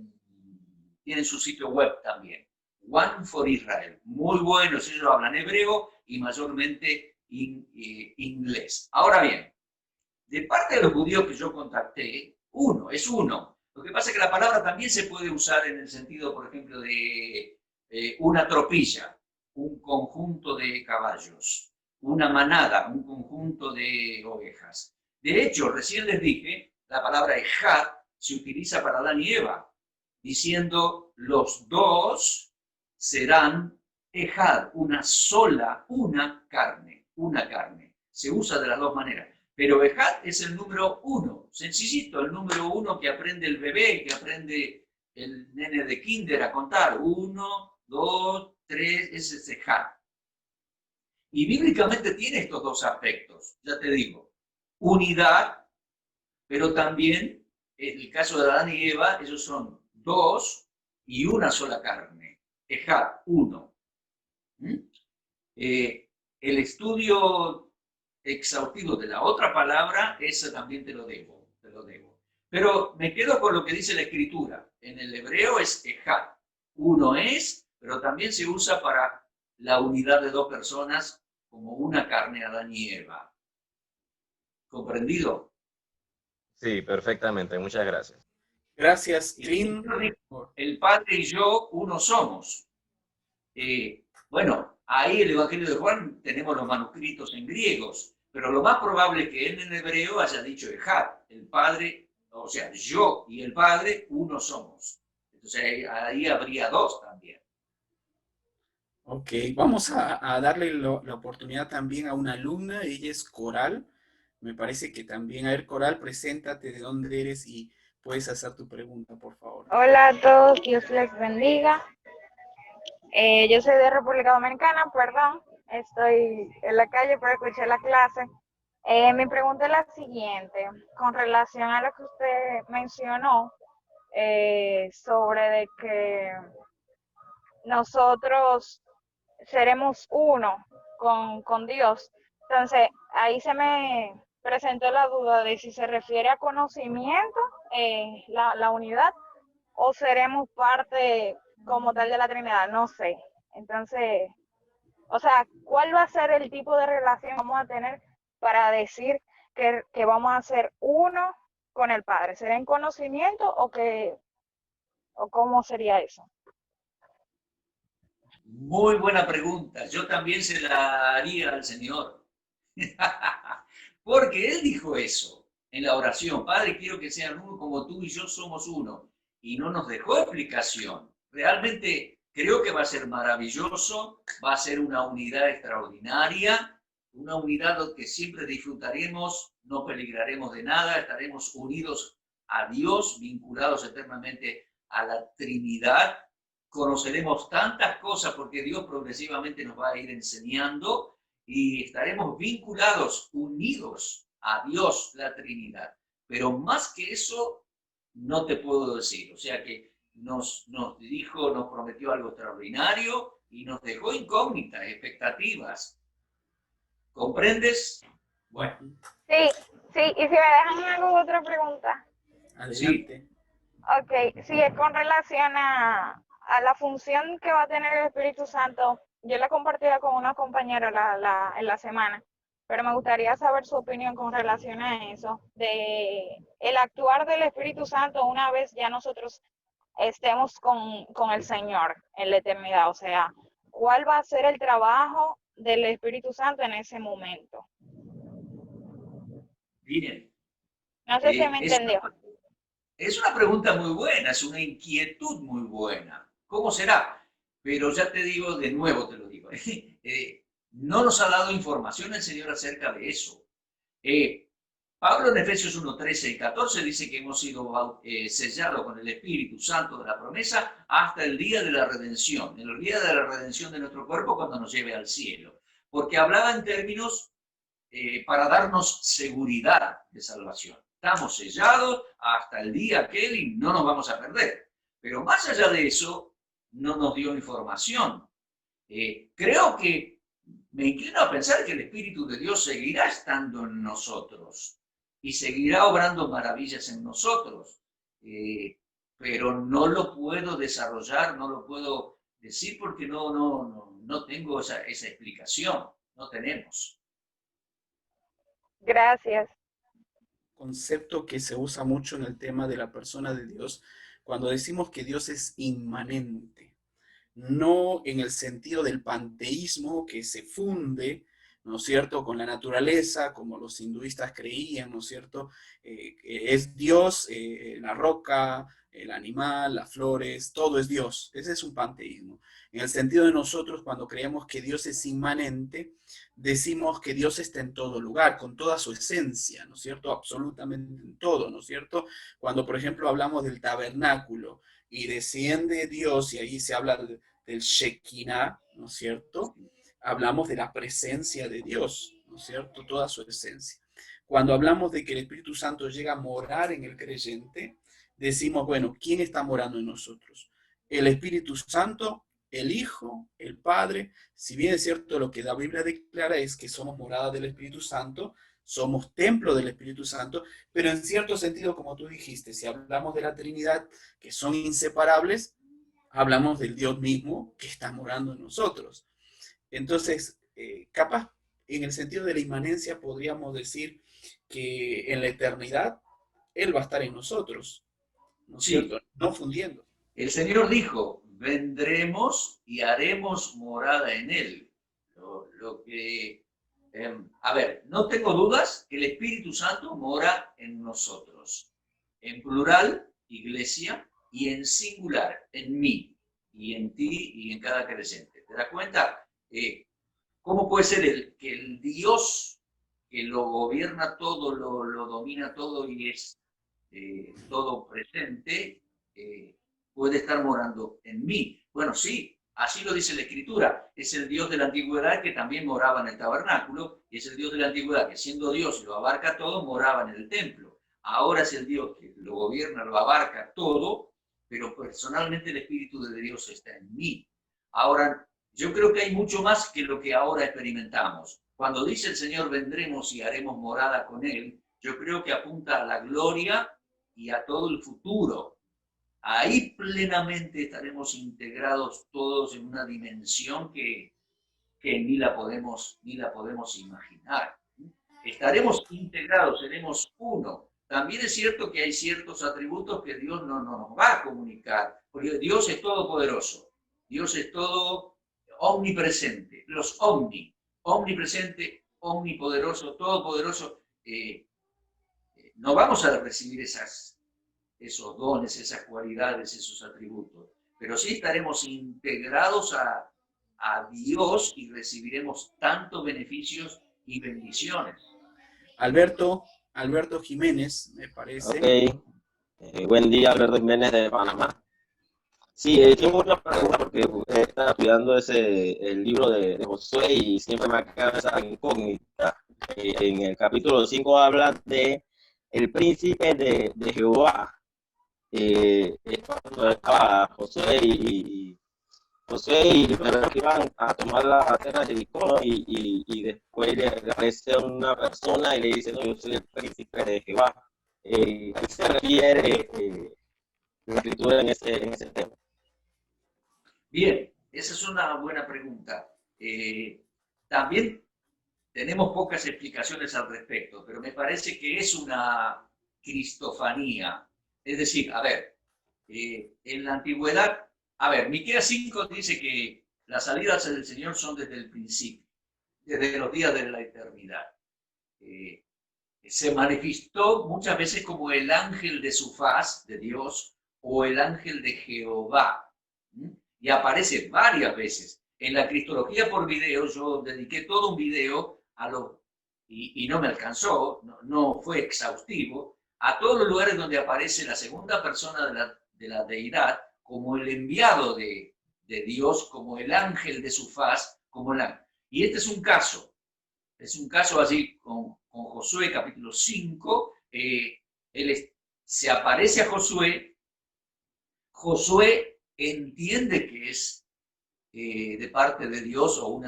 tienen su sitio web también. One for Israel, muy buenos, ellos hablan hebreo y mayormente inglés. Ahora bien, de parte de los judíos que yo contacté, uno, es uno. Lo que pasa es que la palabra también se puede usar en el sentido, por ejemplo, de una tropilla, un conjunto de caballos, una manada, un conjunto de ovejas. De hecho, recién les dije, la palabra ejad se utiliza para Adán y Eva, diciendo los dos serán ejad, una sola, una carne. Se usa de las dos maneras. Pero ejad es el número uno, sencillito, el número uno que aprende el bebé, que aprende el nene de kinder a contar. 1, 2, 3, ese es ejad. Y bíblicamente tiene estos dos aspectos, ya te digo, unidad, pero también, en el caso de Adán y Eva, ellos son dos y una sola carne. Ejad, uno. El estudio exhaustivo de la otra palabra, esa también te lo debo. Pero me quedo con lo que dice la Escritura. En el hebreo es ejad. Uno es, pero también se usa para la unidad de dos personas como una carne, Adán y Eva. ¿Comprendido? Sí, perfectamente. Muchas gracias. Gracias, Clint. El Padre y yo uno somos. Bueno, ahí en el Evangelio de Juan tenemos los manuscritos en griegos, pero lo más probable es que él en hebreo haya dicho ejad, el Padre, o sea, yo y el Padre uno somos. Entonces ahí habría dos también. Ok, vamos a darle la oportunidad también a una alumna, ella es Coral. Me parece que también, a ver, Coral, preséntate de dónde eres y puedes hacer tu pregunta, por favor. Hola a todos, Dios les bendiga. Yo soy de República Dominicana, perdón, estoy en la calle pero escuché la clase. Mi pregunta es la siguiente, con relación a lo que usted mencionó sobre de que nosotros seremos uno con Dios. Entonces, ahí se me presentó la duda de si se refiere a conocimiento, la unidad, o seremos parte como tal de la Trinidad, no sé. Entonces, o sea, ¿cuál va a ser el tipo de relación que vamos a tener para decir que vamos a ser uno con el Padre? ¿Será en conocimiento o cómo sería eso? Muy buena pregunta. Yo también se la haría al Señor. Porque Él dijo eso. en la oración, Padre, quiero que sean uno como tú y yo somos uno, y no nos dejó explicación. Realmente creo que va a ser maravilloso, va a ser una unidad extraordinaria, una unidad que siempre disfrutaremos, no peligraremos de nada, estaremos unidos a Dios, vinculados eternamente a la Trinidad. Conoceremos tantas cosas porque Dios progresivamente nos va a ir enseñando y estaremos vinculados, unidos a Dios, la Trinidad. Pero más que eso, no te puedo decir. O sea que nos dijo, nos prometió algo extraordinario y nos dejó incógnitas, expectativas. ¿Comprendes? Bueno. Sí, sí, y si me dejan alguna otra pregunta. Adelante. Ok, sí, es con relación a la función que va a tener el Espíritu Santo. Yo la compartía con una compañera en la semana, pero me gustaría saber su opinión con relación a eso, de el actuar del Espíritu Santo una vez ya nosotros estemos con el Señor en la eternidad. O sea, ¿cuál va a ser el trabajo del Espíritu Santo en ese momento? Miren, No sé si me entendió. es una pregunta muy buena, es una inquietud muy buena. ¿Cómo será? Pero ya te digo, de nuevo te lo digo, no nos ha dado información el Señor acerca de eso. Pablo en Efesios 1, 13 y 14 dice que hemos sido sellados con el Espíritu Santo de la promesa hasta el día de la redención, el día de la redención de nuestro cuerpo cuando nos lleve al cielo. Porque hablaba en términos para darnos seguridad de salvación. Estamos sellados hasta el día aquel y no nos vamos a perder. Pero más allá de eso, no nos dio información. Creo que me inclino a pensar que el Espíritu de Dios seguirá estando en nosotros y seguirá obrando maravillas en nosotros. Pero no lo puedo desarrollar, no lo puedo decir porque no tengo esa explicación. No tenemos. Gracias. Concepto que se usa mucho en el tema de la persona de Dios cuando decimos que Dios es inmanente, no en el sentido del panteísmo que se funde, ¿no es cierto?, con la naturaleza, como los hinduistas creían, ¿no es cierto?, es Dios, la roca, el animal, las flores, todo es Dios. Ese es un panteísmo. En el sentido de nosotros, cuando creemos que Dios es inmanente, decimos que Dios está en todo lugar, con toda su esencia, ¿no es cierto?, absolutamente en todo, ¿no es cierto? Cuando, por ejemplo, hablamos del tabernáculo y desciende Dios, y ahí se habla del Shekinah, ¿no es cierto?, hablamos de la presencia de Dios, ¿no es cierto?, toda su esencia. Cuando hablamos de que el Espíritu Santo llega a morar en el creyente, decimos, bueno, ¿quién está morando en nosotros? El Espíritu Santo, el Hijo, el Padre. Si bien es cierto, lo que la Biblia declara es que somos morada del Espíritu Santo, somos templo del Espíritu Santo, pero en cierto sentido, como tú dijiste, si hablamos de la Trinidad, que son inseparables, hablamos del Dios mismo que está morando en nosotros. Entonces, capaz, en el sentido de la inmanencia, podríamos decir que en la eternidad Él va a estar en nosotros, ¿no es cierto? No fundiendo. El Señor dijo, vendremos y haremos morada en Él. A ver, no tengo dudas que el Espíritu Santo mora en nosotros. En plural, iglesia, y en singular, en mí, y en ti, y en cada creyente. ¿Te das cuenta? ¿Cómo puede ser que el Dios que lo gobierna todo, lo domina todo y es todo presente, puede estar morando en mí? Bueno, sí, así lo dice la Escritura. Es el Dios de la antigüedad que también moraba en el tabernáculo, y es el Dios de la antigüedad que, siendo Dios y lo abarca todo, moraba en el templo. Ahora es el Dios que lo gobierna, lo abarca todo, pero personalmente el Espíritu de Dios está en mí. Ahora, yo creo que hay mucho más que lo que ahora experimentamos. Cuando dice el Señor, vendremos y haremos morada con Él, yo creo que apunta a la gloria y a todo el futuro. Ahí plenamente estaremos integrados todos en una dimensión que ni la podemos imaginar. Estaremos integrados, seremos uno. También es cierto que hay ciertos atributos que Dios no nos va a comunicar, porque Dios es todopoderoso, Dios es todo omnipresente, los omnipresente, omnipoderoso, todopoderoso. no vamos a recibir esos dones, esas cualidades, esos atributos, pero sí estaremos integrados a Dios y recibiremos tantos beneficios y bendiciones. Alberto Jiménez, me parece. Ok, buen día, Alberto Jiménez de Panamá. Sí, tengo una pregunta porque he estado estudiando el libro de Josué y siempre me ha quedado esa incógnita. En el capítulo 5 habla de el príncipe de Jehová. Cuando estaba Josué y primero que iban a tomar la tierra de Jericó, ¿no? y después le aparece una persona y le dice, no, yo soy el príncipe de Jehová. ¿A qué se refiere la escritura en ese tema? Bien, esa es una buena pregunta. También tenemos pocas explicaciones al respecto, pero me parece que es una cristofanía. Es decir, a ver, en la antigüedad, a ver, Miqueas 5 dice que las salidas del Señor son desde el principio, desde los días de la eternidad. Se manifestó muchas veces como el ángel de su faz, de Dios, o el ángel de Jehová. Y aparece varias veces. En la Cristología por video, yo dediqué todo un video y no me alcanzó, no fue exhaustivo, a todos los lugares donde aparece la segunda persona de la deidad como el enviado de Dios, como el ángel de su faz, como el ángel. Y este es un caso así con Josué capítulo 5, se aparece a Josué entiende que es de parte de Dios o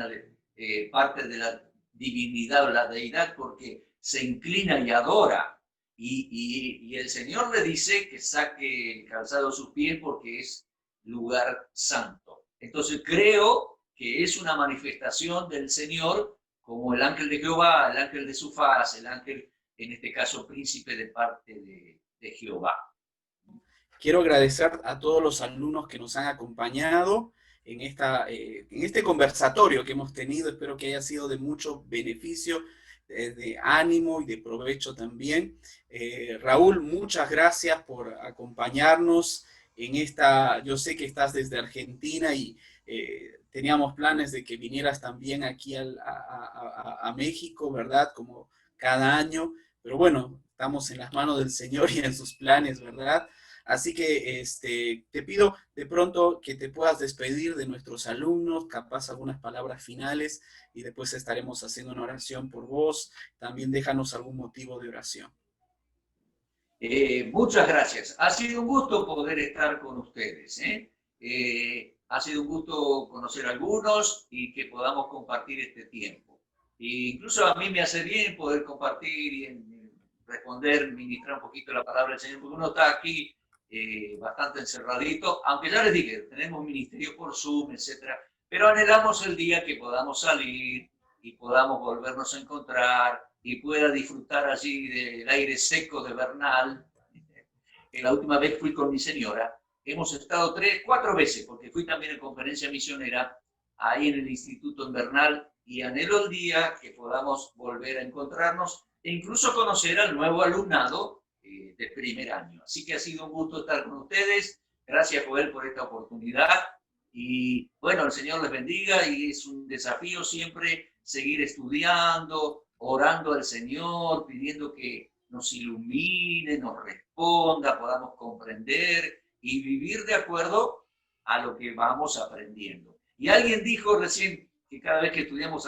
parte de la divinidad o la deidad porque se inclina y adora. Y el Señor le dice que saque el calzado de sus pies porque es lugar santo. Entonces creo que es una manifestación del Señor como el ángel de Jehová, el ángel de su faz, el ángel, en este caso, príncipe de parte de Jehová. Quiero agradecer a todos los alumnos que nos han acompañado en este conversatorio que hemos tenido. Espero que haya sido de mucho beneficio, de ánimo y de provecho también. Raúl, muchas gracias por acompañarnos en esta. Yo sé que estás desde Argentina y teníamos planes de que vinieras también aquí a México, ¿verdad? Como cada año, pero bueno, estamos en las manos del Señor y en sus planes, ¿verdad? Así que te pido de pronto que te puedas despedir de nuestros alumnos, capaz algunas palabras finales, y después estaremos haciendo una oración por vos. También déjanos algún motivo de oración. Muchas gracias. Ha sido un gusto poder estar con ustedes. Ha sido un gusto conocer a algunos y que podamos compartir este tiempo. E incluso a mí me hace bien poder compartir y responder, ministrar un poquito la palabra del Señor, porque uno está aquí bastante encerradito, aunque ya les dije, tenemos ministerio por Zoom, etcétera, pero anhelamos el día que podamos salir y podamos volvernos a encontrar y pueda disfrutar allí del aire seco de Bernal. La última vez fui con mi señora, hemos estado 3-4 veces, porque fui también en conferencia misionera ahí en el Instituto en Bernal, y anhelo el día que podamos volver a encontrarnos e incluso conocer al nuevo alumnado de primer año. Así que ha sido un gusto estar con ustedes. Gracias, Joel, por esta oportunidad. Y bueno, el Señor les bendiga y es un desafío siempre seguir estudiando, orando al Señor, pidiendo que nos ilumine, nos responda, podamos comprender y vivir de acuerdo a lo que vamos aprendiendo. Y alguien dijo recién que cada vez que estudiamos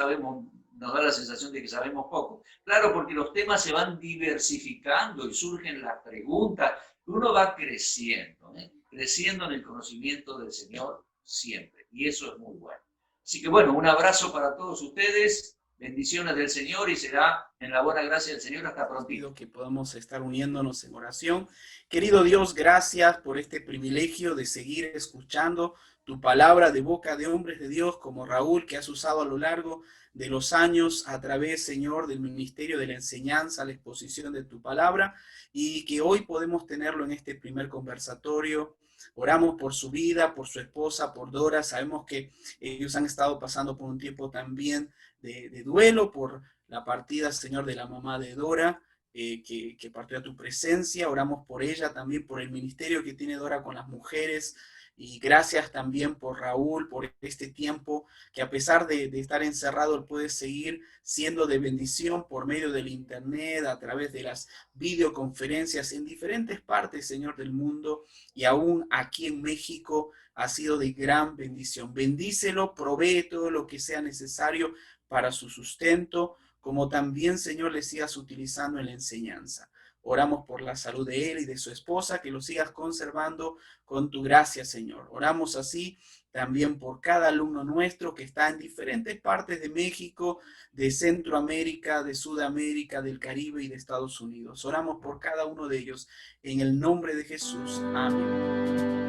nos da la sensación de que sabemos poco. Claro, porque los temas se van diversificando y surgen las preguntas. Uno va creciendo, creciendo en el conocimiento del Señor siempre. Y eso es muy bueno. Así que bueno, un abrazo para todos ustedes. Bendiciones del Señor y será en la buena gracia del Señor hasta pronto. Pido que podamos estar uniéndonos en oración. Querido Dios, gracias por este privilegio de seguir escuchando tu palabra de boca de hombres de Dios como Raúl, que has usado a lo largo de los años a través, Señor, del ministerio de la enseñanza, la exposición de tu palabra, y que hoy podemos tenerlo en este primer conversatorio. Oramos por su vida, por su esposa, por Dora. Sabemos que ellos han estado pasando por un tiempo también de duelo por la partida, Señor, de la mamá de Dora. que partió a tu presencia. Oramos por ella, también por el ministerio que tiene Dora con las mujeres. Y gracias también por Raúl, por este tiempo que a pesar de estar encerrado, él puede seguir siendo de bendición por medio del internet, a través de las videoconferencias en diferentes partes, Señor, del mundo, y aún aquí en México ha sido de gran bendición. Bendícelo, provee todo lo que sea necesario para su sustento, como también, Señor, le sigas utilizando en la enseñanza. Oramos por la salud de él y de su esposa, que lo sigas conservando con tu gracia, Señor. Oramos así también por cada alumno nuestro que está en diferentes partes de México, de Centroamérica, de Sudamérica, del Caribe y de Estados Unidos. Oramos por cada uno de ellos en el nombre de Jesús. Amén.